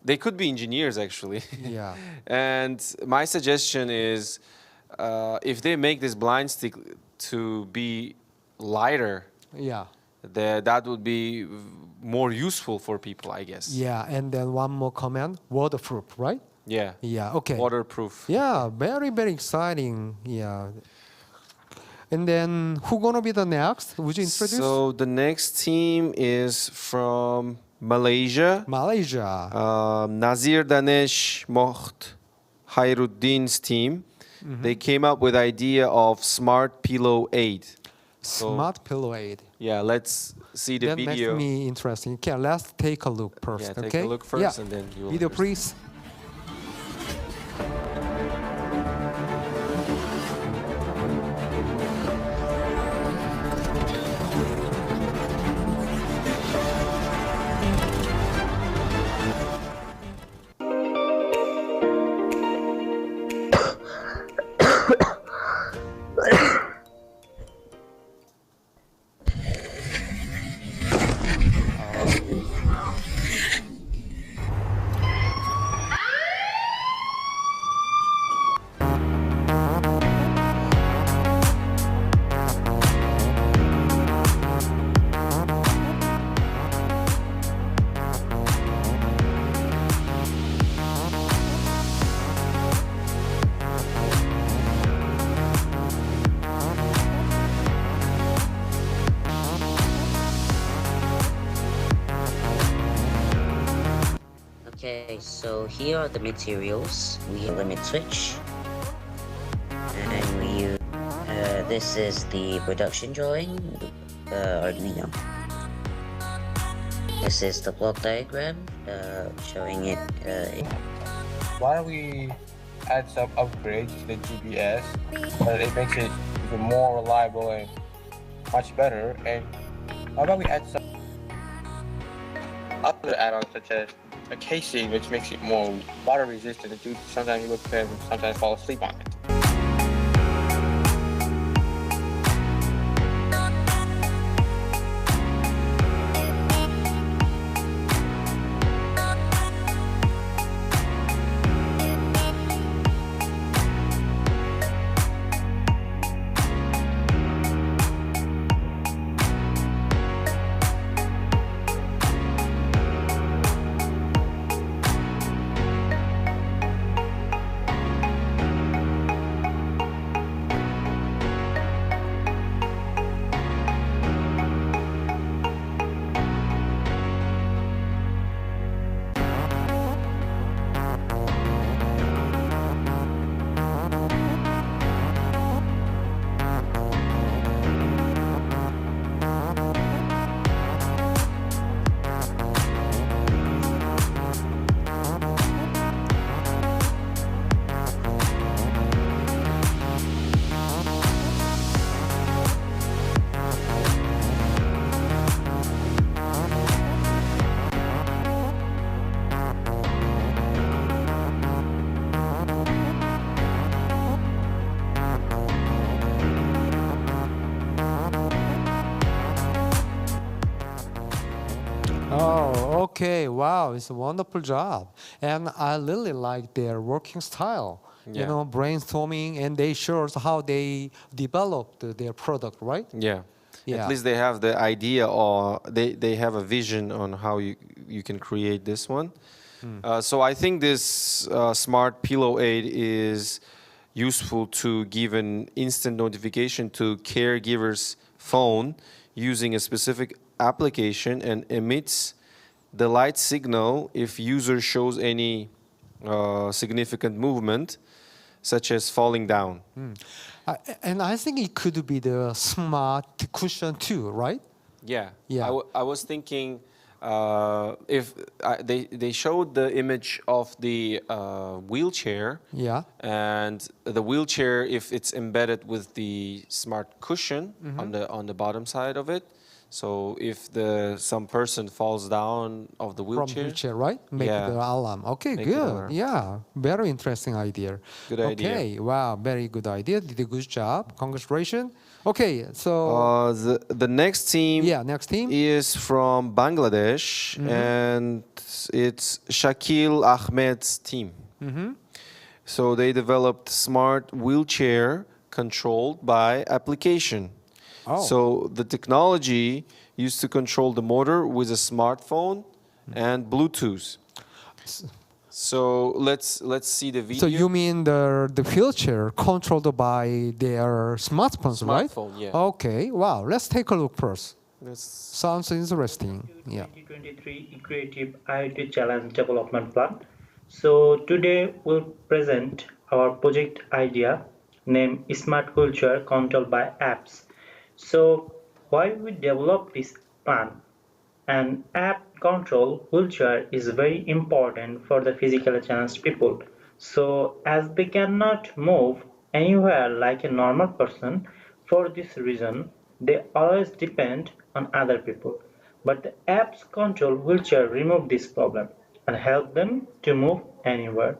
they could be engineers, actually. Yeah. And my suggestion is if they make this blind stick to be lighter, Yeah. that would be more useful for people, I guess. Yeah. And then one more comment, waterproof, right? Yeah. Yeah. Okay. Waterproof. Yeah. Very, very exciting. Yeah. And then who gonna be the next? Would you introduce? So the next team is from Malaysia. Malaysia. Nazir Danesh Moht Khairuddin's team. They came up with idea of Smart Pillow Aid. Smart Pillow Aid. Yeah, let's see the That video. makes me interesting. Okay, let's take a look first. Yeah, okay? take a look first and then you will Video, understand. please. Okay, so here are the materials. We have a limit switch, and we use, this is the production drawing, Arduino. This is the block diagram, showing it. Why don't we add some upgrades to the GPS, but it makes it even more reliable and much better. And how about we add some other add-ons such as a casing, which makes it more water resistant. Sometimes you can sometimes fall asleep on it. Okay, wow, it's a wonderful job. And I really like their working style. You Yeah. know, brainstorming, and they show us how they developed their product, right? Yeah. Yeah. At least they have the idea, or they have a vision on how you can create this one. So I think this smart pillow aid is useful to give an instant notification to caregiver's phone using a specific application, and emits the light signal if user shows any significant movement, such as falling down. And I think it could be the smart cushion too, right? Yeah, Yeah. I was thinking if they showed the image of the wheelchair. Yeah. And the wheelchair, if it's embedded with the smart cushion Mhm. on the bottom side of it, so if some person falls down of the From wheelchair, wheelchair, right? Make yeah, the alarm. Okay, make an good. alarm. Yeah, very interesting idea. Good idea. Okay, wow, very good idea. Did a good job. Congratulations. Okay, so the next team, next team is from Bangladesh, and it's Shakil Ahmed's team. Mhm. So they developed smart wheelchair controlled by application. Oh. So the technology used to control the motor with a smartphone and Bluetooth. So let's see the video. So you mean the wheelchair controlled by their smartphones, right? Smartphone, yeah. Okay, wow. Let's take a look first. Let's Sounds interesting. Yeah. 2023 Creative IoT Challenge Development Plan. So today we'll present our project idea named Smart Wheelchair Controlled by Apps. So why we develop this plan? An app control wheelchair is very important for the physically challenged people. So as they cannot move anywhere like a normal person, for this reason they always depend on other people. But the app's control wheelchair remove this problem and help them to move anywhere.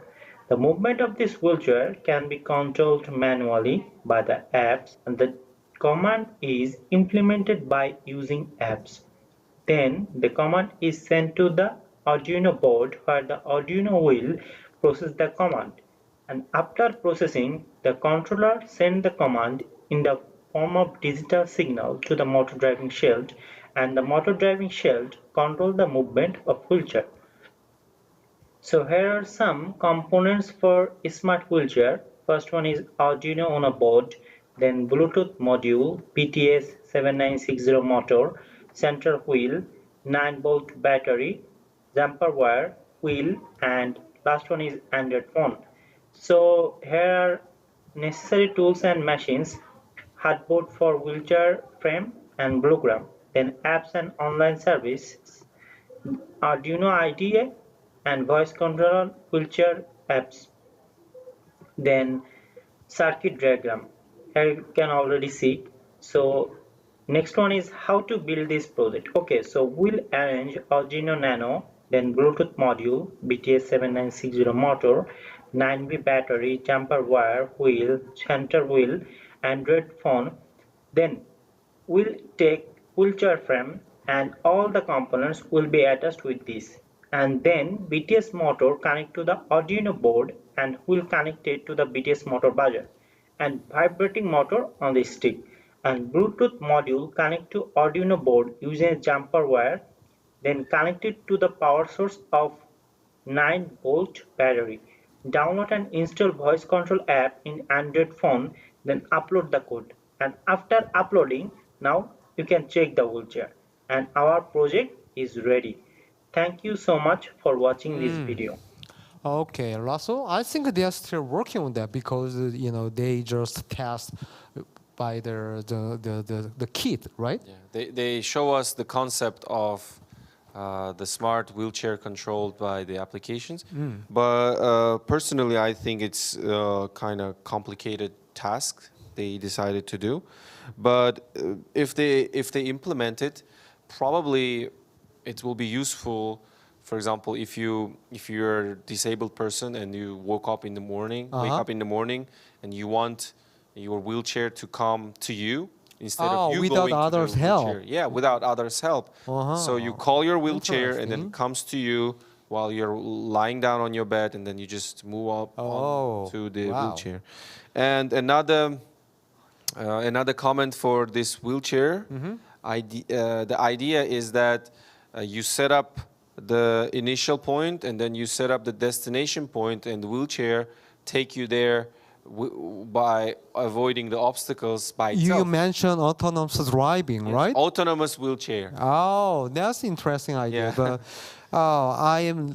The movement of this wheelchair can be controlled manually by the apps, and the command is implemented by using apps. Then the command is sent to the Arduino board, where the Arduino will process the command. And after processing, the controller sends the command in the form of digital signal to the motor driving shield, and the motor driving shield controls the movement of wheelchair. So here are some components for a smart wheelchair. First one is Arduino on a board, then Bluetooth module, BTS 7960 motor, center wheel, 9-volt battery, jumper wire, wheel, and last one is Android phone. So here are necessary tools and machines: hardboard for wheelchair frame and bluegram, then apps and online service, Arduino IDE, and voice control wheelchair apps. Then circuit diagram, here you can already see. So next one is how to build this project. Okay, so we'll arrange Arduino Nano, then Bluetooth module, BTS 7960 motor, 9V battery, jumper wire, wheel, center wheel, Android phone. Then we'll take wheelchair frame, and all the components will be attached with this. And then BTS motor connect to the Arduino board, and will connect it to the BTS motor buzzer, and vibrating motor on the stick. And Bluetooth module connect to Arduino board using a jumper wire, then connect it to the power source of 9-volt battery. Download and install voice control app in Android phone, then upload the code. And after uploading, now you can check the wheelchair. And our project is ready. Thank you so much for watching this video. Okay, Russell, I think they are still working on that because you know they just test by the kit, right? They show us the concept of the smart wheelchair controlled by the applications. But personally, I think it's kind of complicated task they decided to do. But if they implement it, probably it will be useful. For example, if you're a disabled person and you wake up in the morning, and you want your wheelchair to come to you, instead of you without going to the others' wheelchair. help. Yeah, without others' help. So you call your wheelchair and then Interesting. it comes to you while you're lying down on your bed, and then you just move up on to the wow. wheelchair. And another comment for this wheelchair, the idea is that you set up the initial point and then you set up the destination point, and the wheelchair take you there by avoiding the obstacles by itself. You mentioned autonomous driving, right? Autonomous wheelchair. Oh, that's interesting idea. Yeah. But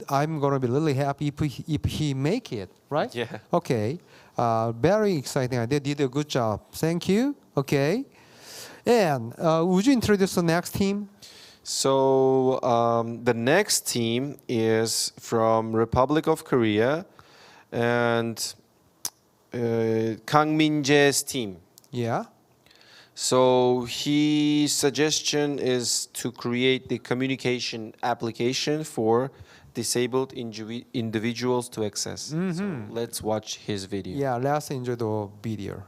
I'm gonna be really happy if he make it, right? Yeah. Okay. Very exciting idea. Did a good job. Thank you. Okay. And would you introduce the next team? So the next team is from Republic of Korea, and Kang Min-jae's team. Yeah. So his suggestion is to create the communication application for disabled individuals to access. So let's watch his video. Yeah, let's enjoy the video.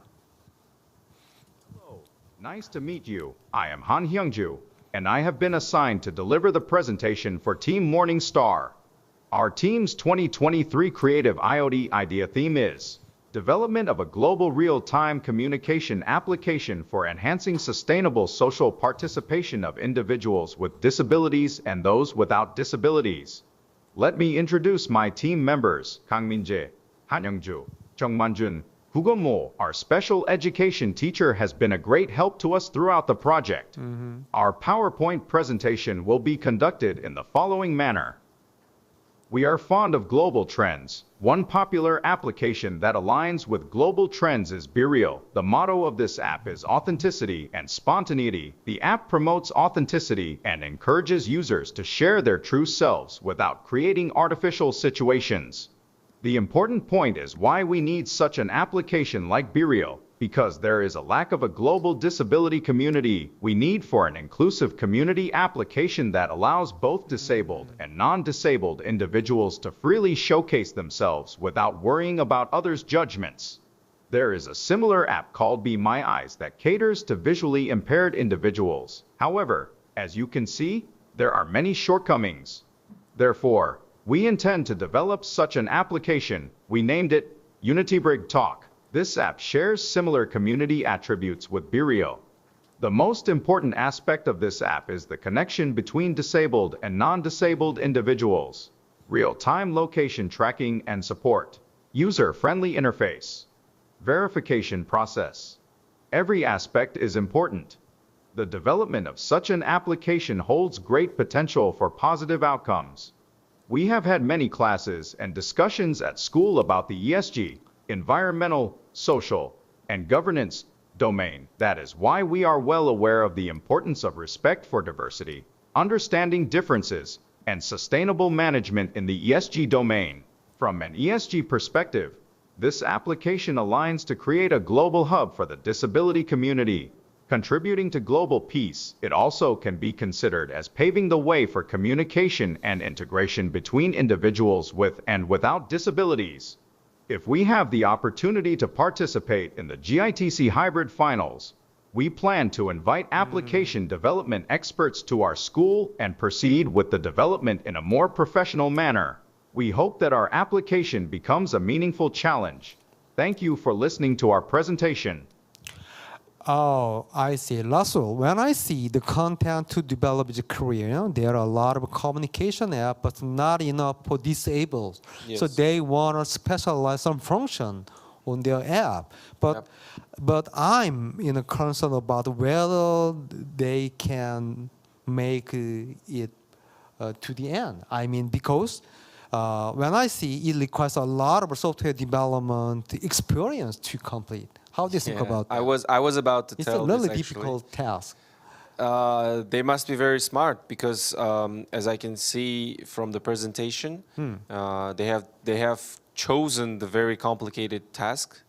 Nice to meet you. I am Han Hyungju, and I have been assigned to deliver the presentation for Team Morning Star. Our team's 2023 Creative IoT Idea theme is Development of a Global Real-Time Communication Application for Enhancing Sustainable Social Participation of Individuals with Disabilities and Those Without Disabilities. Let me introduce my team members, Kang Min-jae, Han Young-ju, Chung Man-jun. Hugo Mo, our special education teacher, has been a great help to us throughout the project. Our PowerPoint presentation will be conducted in the following manner. We are fond of global trends. One popular application that aligns with global trends is BeReal. The motto of this app is authenticity and spontaneity. The app promotes authenticity and encourages users to share their true selves without creating artificial situations. The important point is why we need such an application like BeReal. Because there is a lack of a global disability community, we need for an inclusive community application that allows both disabled and non-disabled individuals to freely showcase themselves without worrying about others' judgments. There is a similar app called Be My Eyes that caters to visually impaired individuals. However, as you can see, there are many shortcomings. Therefore, we intend to develop such an application. We named it UnityBrig Talk. This app shares similar community attributes with BeReal. The most important aspect of this app is the connection between disabled and non-disabled individuals, real-time location tracking and support, user-friendly interface, verification process. Every aspect is important. The development of such an application holds great potential for positive outcomes. We have had many classes and discussions at school about the ESG, environmental, social, and governance domain. That is why we are well aware of the importance of respect for diversity, understanding differences, and sustainable management in the ESG domain. From an ESG perspective, this application aligns to create a global hub for the disability community, contributing to global peace. It also can be considered as paving the way for communication and integration between individuals with and without disabilities. If we have the opportunity to participate in the GITC Hybrid Finals, we plan to invite application development experts to our school and proceed with the development in a more professional manner. We hope that our application becomes a meaningful challenge. Thank you for listening to our presentation. Oh, I see. Russell, when I see the content to develop the career, there are a lot of communication apps, but not enough for disabled. Yes. So they want to specialize some function on their app. But I'm concerned about whether they can make it to the end. I mean, because when I see it requires a lot of software development experience to complete. How do you think about that? I was about to It's tell a really this, actually. difficult task. They must be very smart because, as I can see from the presentation, they have chosen the very complicated task,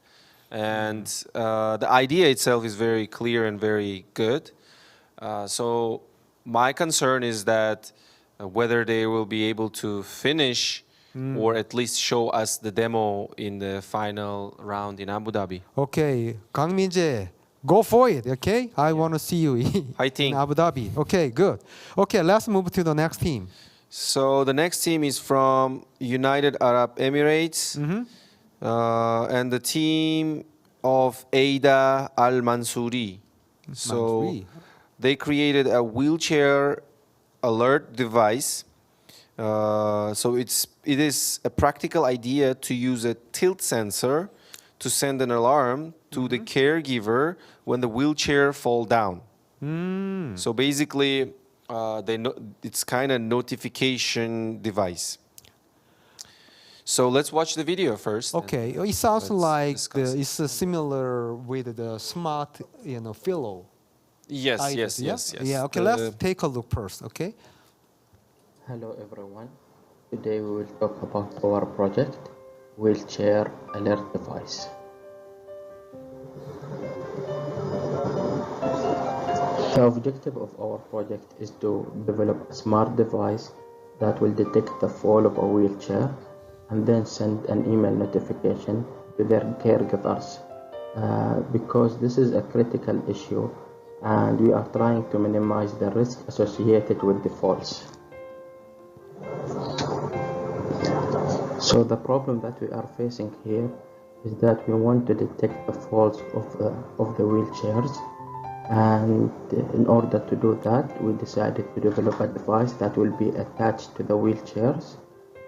and the idea itself is very clear and very good. So my concern is that whether they will be able to finish or at least show us the demo in the final round in Abu Dhabi. Okay, Kang Min-jae, Go for it, okay? I want to see you Hi, in team. Abu Dhabi. Okay, good. Okay, let's move to the next team. So the next team is from United Arab Emirates, and the team of Ada Al Mansouri. So Mansouri. they created a wheelchair alert device. So it is a practical idea to use a tilt sensor to send an alarm to the caregiver when the wheelchair fall down. So basically, it's kind of notification device. So let's watch the video first. Okay, it sounds like it's similar with the smart, pillow. Yes, items, yes. Yeah, okay, let's take a look first, okay? Hello everyone. Today we will talk about our project, Wheelchair Alert Device. The objective of our project is to develop a smart device that will detect the fall of a wheelchair and then send an email notification to their caregivers because this is a critical issue and we are trying to minimize the risk associated with the falls. So the problem that we are facing here is that we want to detect the falls of the wheelchairs, and in order to do that we decided to develop a device that will be attached to the wheelchairs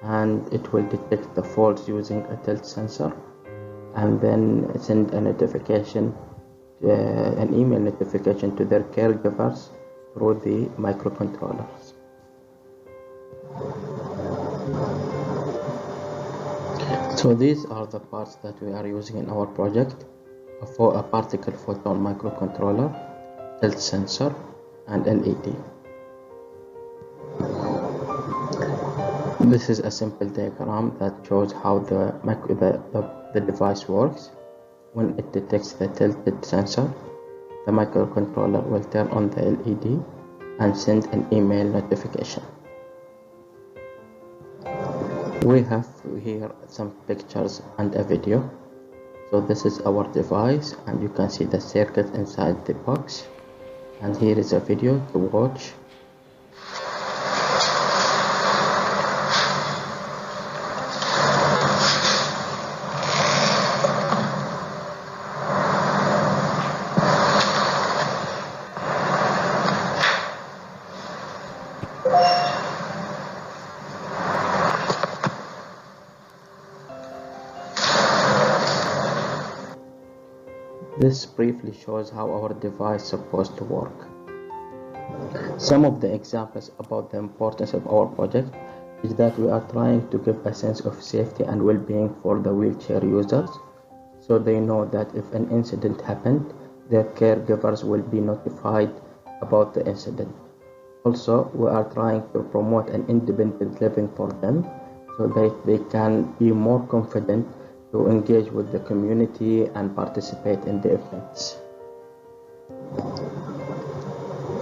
and it will detect the falls using a tilt sensor and then send a notification, an email notification to their caregivers through the microcontrollers. So these are the parts that we are using in our project: a particle photon microcontroller, tilt sensor, and LED. This is a simple diagram that shows how the device works. When it detects the tilted sensor, the microcontroller will turn on the LED and send an email notification. We have here some pictures and a video. So this is our device and you can see the circuit inside the box, and here is a video to watch. This briefly shows how our device is supposed to work. Some of the examples about the importance of our project is that we are trying to give a sense of safety and well-being for the wheelchair users, so they know that if an incident happened, their caregivers will be notified about the incident. Also, we are trying to promote an independent living for them, so that they can be more confident to engage with the community and participate in the events.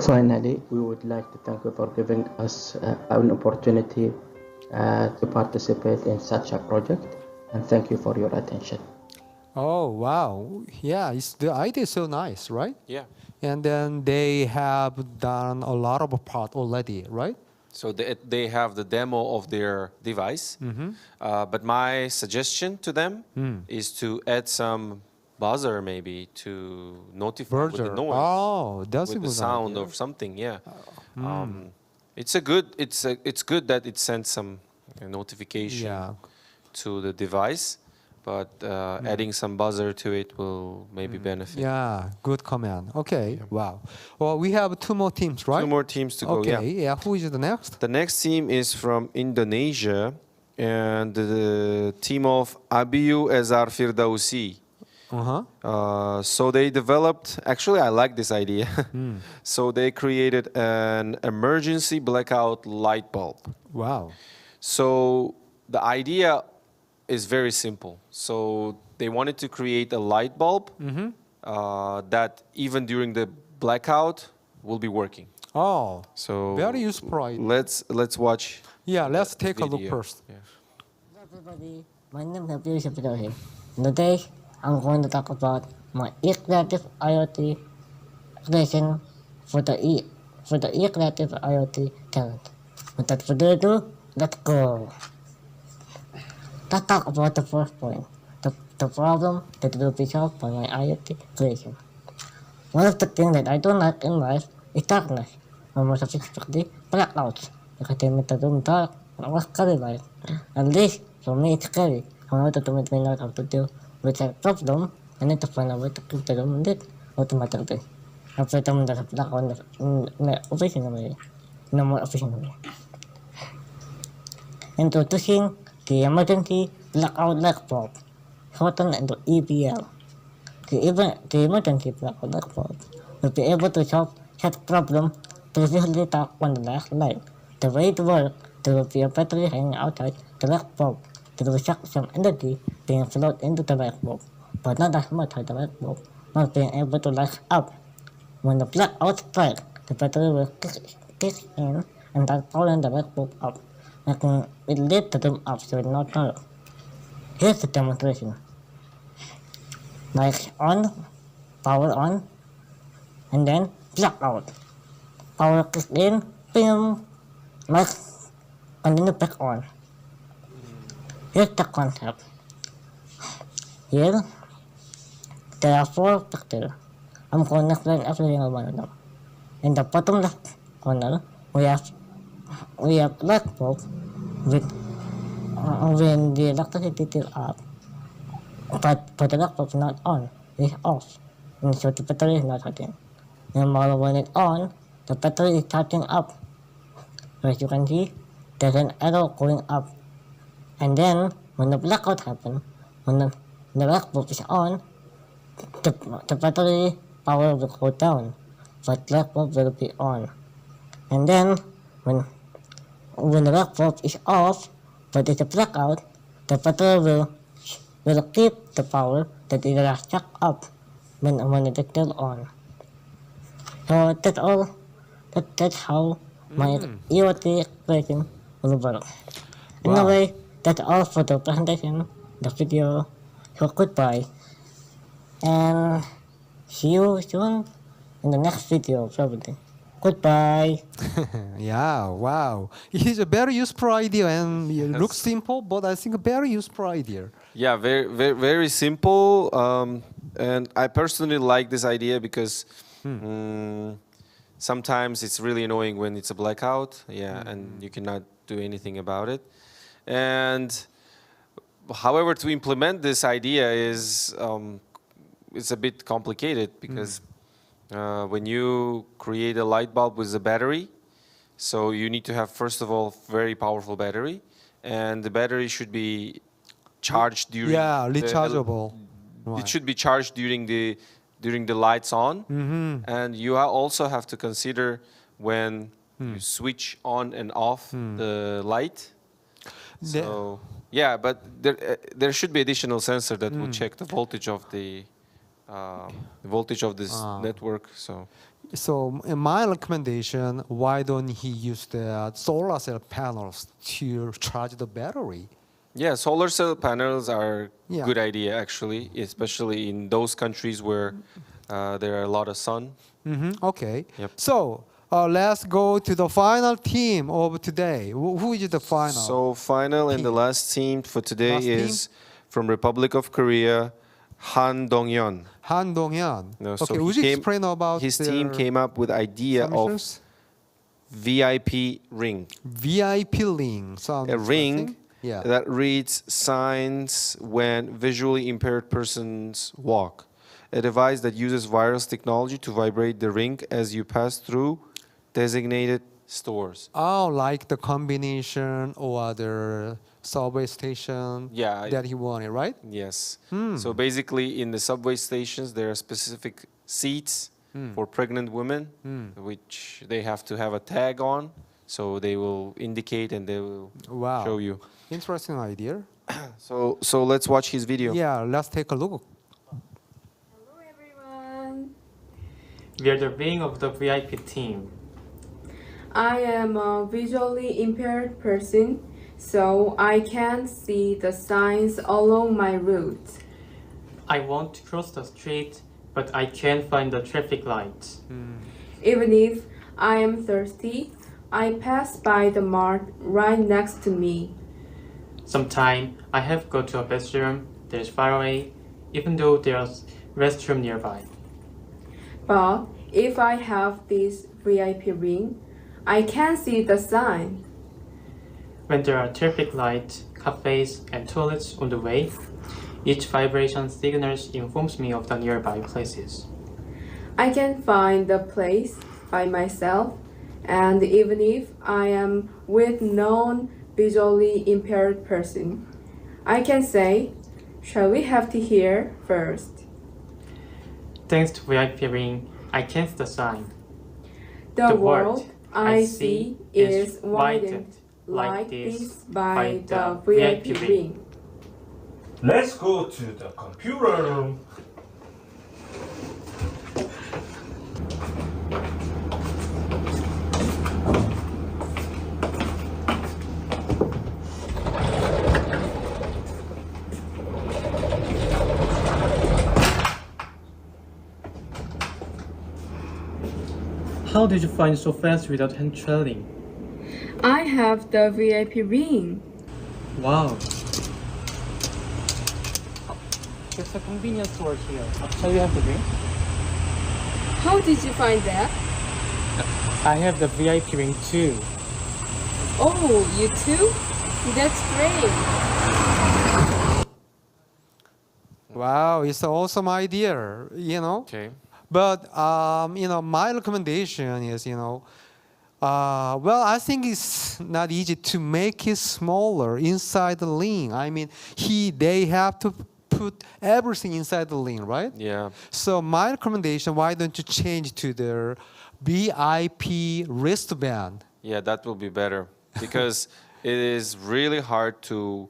Finally, we would like to thank you for giving us an opportunity to participate in such a project, and thank you for your attention. Oh, wow. Yeah, the idea is so nice, right? Yeah. And then they have done a lot of part already, right? So they have the demo of their device, but my suggestion to them is to add some buzzer maybe to notify with the noise. Oh, that's with a the good sound idea. or something. Yeah, it's good that it sends some notification to the device, but adding some buzzer to it will maybe benefit. Yeah, good comment. Okay, wow. Well, we have two more teams, right? Two more teams to go. Okay, yeah. Who is the next? The next team is from Indonesia, and the team of Abiyu Ezar Firdausi. So they developed, actually I like this idea. So they created an emergency blackout light bulb. Wow. So the idea is very simple. So they wanted to create a light bulb that even during the blackout will be working. Oh, so very useful idea. Let's watch. Yeah, let's take a look video. first. Yeah. Everybody, my name is Abdul Ibrahim. Today, I'm going to talk about my e-creative IoT creation for the e-creative IoT talent. Without further ado, let's go. Let's talk about the first point, the problem that will be solved by my IoT creation. One of the things that I don't like in life is darkness, or more specifically, blackouts, because they make the room dark and always scary light. At least, for me it's scary. However, to make me know how to deal with that problem, I need to find a way to keep the room lit automatically. After the blackout in a more efficient way. Introducing the emergency blackout light bulb, shortened into EBL. The emergency blackout light bulb will be able to solve such problem previously talked on the last slide. The way it works, there will be a battery hanging outside the light bulb that will suck some energy being flowed into the light bulb, but not as much as the light bulb not being able to light up. When the blackout strikes, the battery will kick in and start powering the light bulb up, making it lit the room up so it's not dark. Here's the demonstration. Lights on, power on, and then blackout. Power kicks in, boom, lights continue back on. Here's the concept. Here, there are 4 pictures. I'm going to explain every single one of them. In the bottom left corner, we have light bulb with when the electricity is up, but the light bulb is not on, it's off, and so the battery is not charging. And when it's on, the battery is charging up. As you can see, there's an arrow going up. And then, when the blackout happens, when the light bulb is on, the battery power will go down, but light bulb will be on. And then, when the light bulb is off, but it's a blackout, the battery will keep the power that it has sucked up when it is still on. So that's how my IoT creation will work. Anyway, that's all for the presentation, the video. So goodbye, and see you soon in the next video probably. Goodbye. Yeah, wow. It is a very useful idea and it looks simple, but I think a very useful idea. Yeah, very, very, very simple. And I personally like this idea because sometimes it's really annoying when it's a blackout. Yeah, and you cannot do anything about it. And however, to implement this idea is it's a bit complicated because when you create a light bulb with a battery, so you need to have, first of all, very powerful battery, and the battery should be charged during rechargeable. It should be charged during the lights on, and you also have to consider when you switch on and off the light. So yeah, but there should be additional sensor that will check the voltage of this network. So in my recommendation, why don't he use the solar cell panels to charge the battery? Yeah, solar cell panels are a good idea actually, especially in those countries where there are a lot of sun. Okay. Yep. So let's go to the final team of today. Who is the final? So final and the last team for today is from Republic of Korea, Han Dong-yeon. Han Dong-yeon. No, okay, would you explain about his team came up with idea of VIP ring. VIP ring. Sounds a ring yeah. that reads signs when visually impaired persons walk. A device that uses wireless technology to vibrate the ring as you pass through designated stores. Oh, like the combination or the subway station that he wanted, right? Yes. So basically in the subway stations there are specific seats for pregnant women which they have to have a tag on, so they will indicate and they will show you. Interesting idea. So let's watch his video. Yeah, let's take a look. Hello everyone. We are the wing of the VIP team. I am a visually impaired person, so I can see the signs along my route. I want to cross the street, but I can't find the traffic light. Even if I am thirsty, I pass by the mart right next to me. Sometime I have to go to a bathroom that is far away, even though there's restroom nearby. But if I have this VIP ring, I can see the sign. When there are traffic lights, cafes, and toilets on the way, each vibration signal informs me of the nearby places. I can find the place by myself, and even if I am with non-visually impaired person, I can say, shall we have tea here first? Thanks to VIP ring, I can see the sign. The world I see is widened like this by the VIP ring. Let's go to the computer room. How did you find so fast without hand trailing? I have the VIP ring. Wow. There's a convenience store here. Shall we have the drink? How did you find that? I have the VIP ring too. Oh, you too? That's great. Wow, it's an awesome idea, you know. Okay. But you know, my recommendation is, you know, well, I think it's not easy to make it smaller inside the link. I mean, they have to put everything inside the link, right? Yeah. So my recommendation, why don't you change to the VIP wristband? Yeah, that will be better because it is really hard to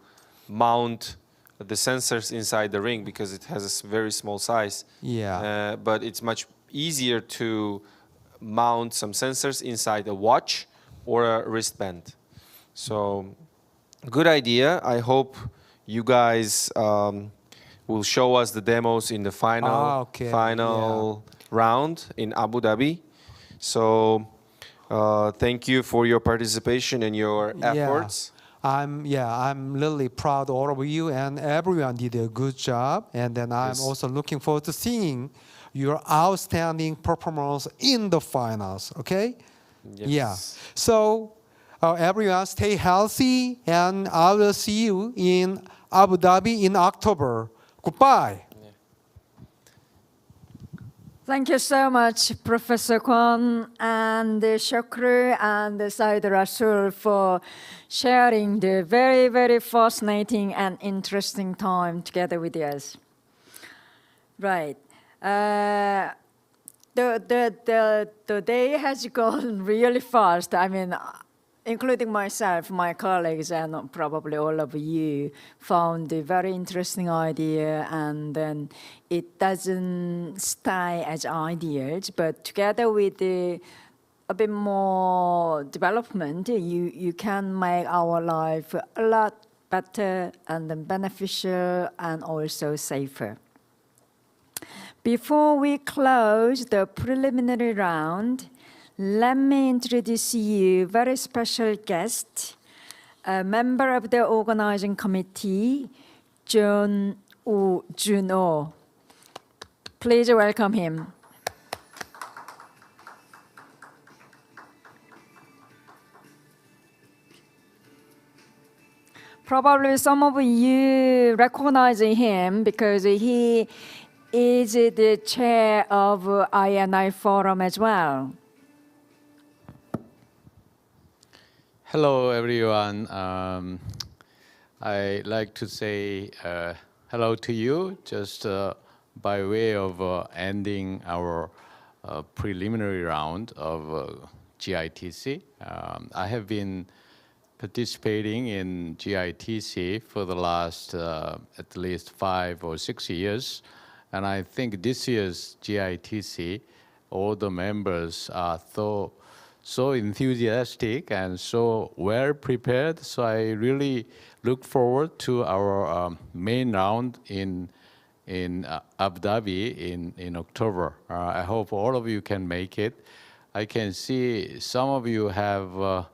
mount the sensors inside the ring because it has a very small size. Yeah. But it's much easier to mount some sensors inside a watch or a wristband. So, good idea. I hope you guys will show us the demos in the final round in Abu Dhabi. So, thank you for your participation and your efforts. I'm really proud of all of you, and everyone did a good job. And then I'm also looking forward to seeing your outstanding performance in the finals. Okay? Yes. Yeah. So everyone, stay healthy, and I will see you in Abu Dhabi in October. Goodbye. Thank you so much, Professor Kwon and Shokru and Said Rasul for sharing the very, very fascinating and interesting time together with us. Right. The day has gone really fast. I mean, including myself, my colleagues, and probably all of you found a very interesting idea, and then it doesn't stay as ideas, but together with a bit more development, you can make our life a lot better and then beneficial and also safer. Before we close the preliminary round, let me introduce you a very special guest, a member of the organizing committee, Juno. Please welcome him. Probably some of you recognize him because he is the chair of INI Forum as well. Hello, everyone. I like to say hello to you just by way of ending our preliminary round of GITC. I have been participating in GITC for the last at least 5 or 6 years. And I think this year's GITC, all the members are so enthusiastic and so well prepared. So I really look forward to our main round in in Abu Dhabi in October. I hope all of you can make it. I can see some of you have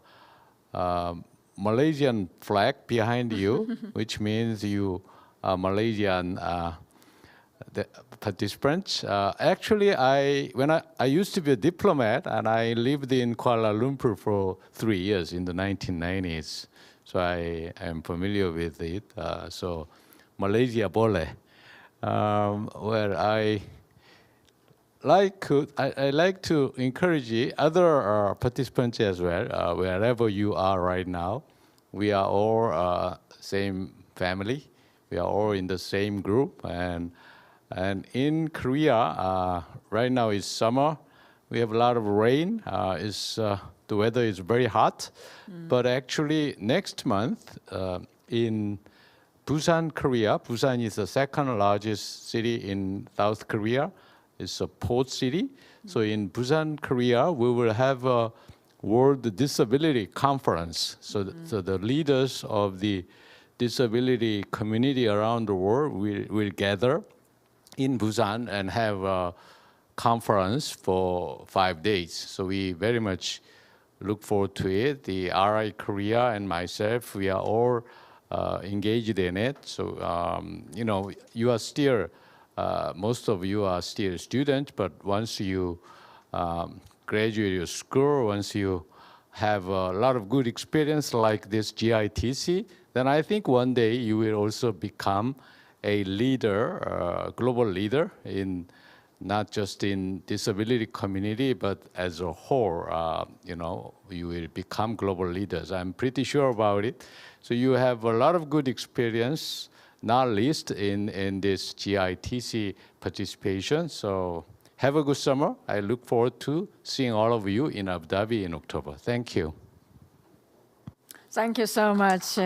Malaysian flag behind you, which means you are Malaysian the participants. Actually, when I used to be a diplomat, and I lived in Kuala Lumpur for 3 years in the 1990s. So I am familiar with it. So Malaysia Boleh, where I like to encourage other participants as well, wherever you are right now. We are all same family. We are all in the same group. And in Korea, right now is summer. We have a lot of rain. The weather is very hot. But actually, next month in Busan, Korea, Busan is the second largest city in South Korea. It's a port city. So in Busan, Korea, we will have a World Disability Conference. So the leaders of the disability community around the world will gather in Busan and have a conference for 5 days. So we very much look forward to it. The RI Korea and myself, we are all engaged in it. So, you are still, most of you are still students, but once you graduate your school, once you have a lot of good experience like this GITC, then I think one day you will also become a leader, global leader in not just in disability community, but as a whole, you will become global leaders. I'm pretty sure about it. So you have a lot of good experience, not least in this GITC participation. So have a good summer. I look forward to seeing all of you in Abu Dhabi in October. Thank you. Thank you so much.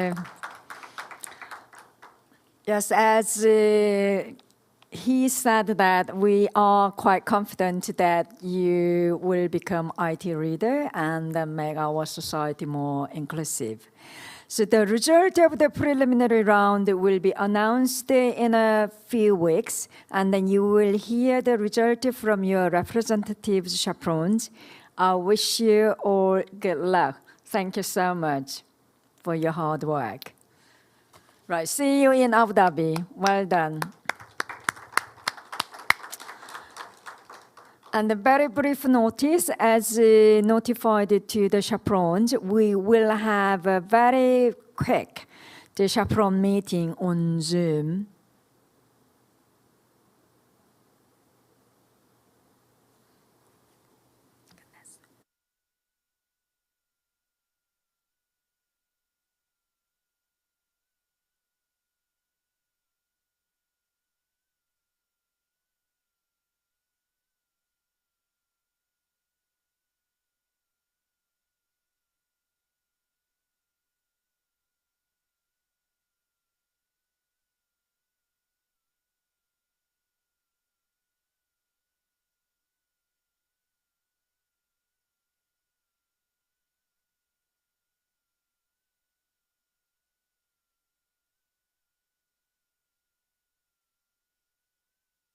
Yes, as he said that we are quite confident that you will become IT leader and make our society more inclusive. So the result of the preliminary round will be announced in a few weeks, and then you will hear the result from your representatives, chaperones. I wish you all good luck. Thank you so much for your hard work. Right, see you in Abu Dhabi. Well done. And a very brief notice, as notified to the chaperones, we will have a very quick chaperone meeting on Zoom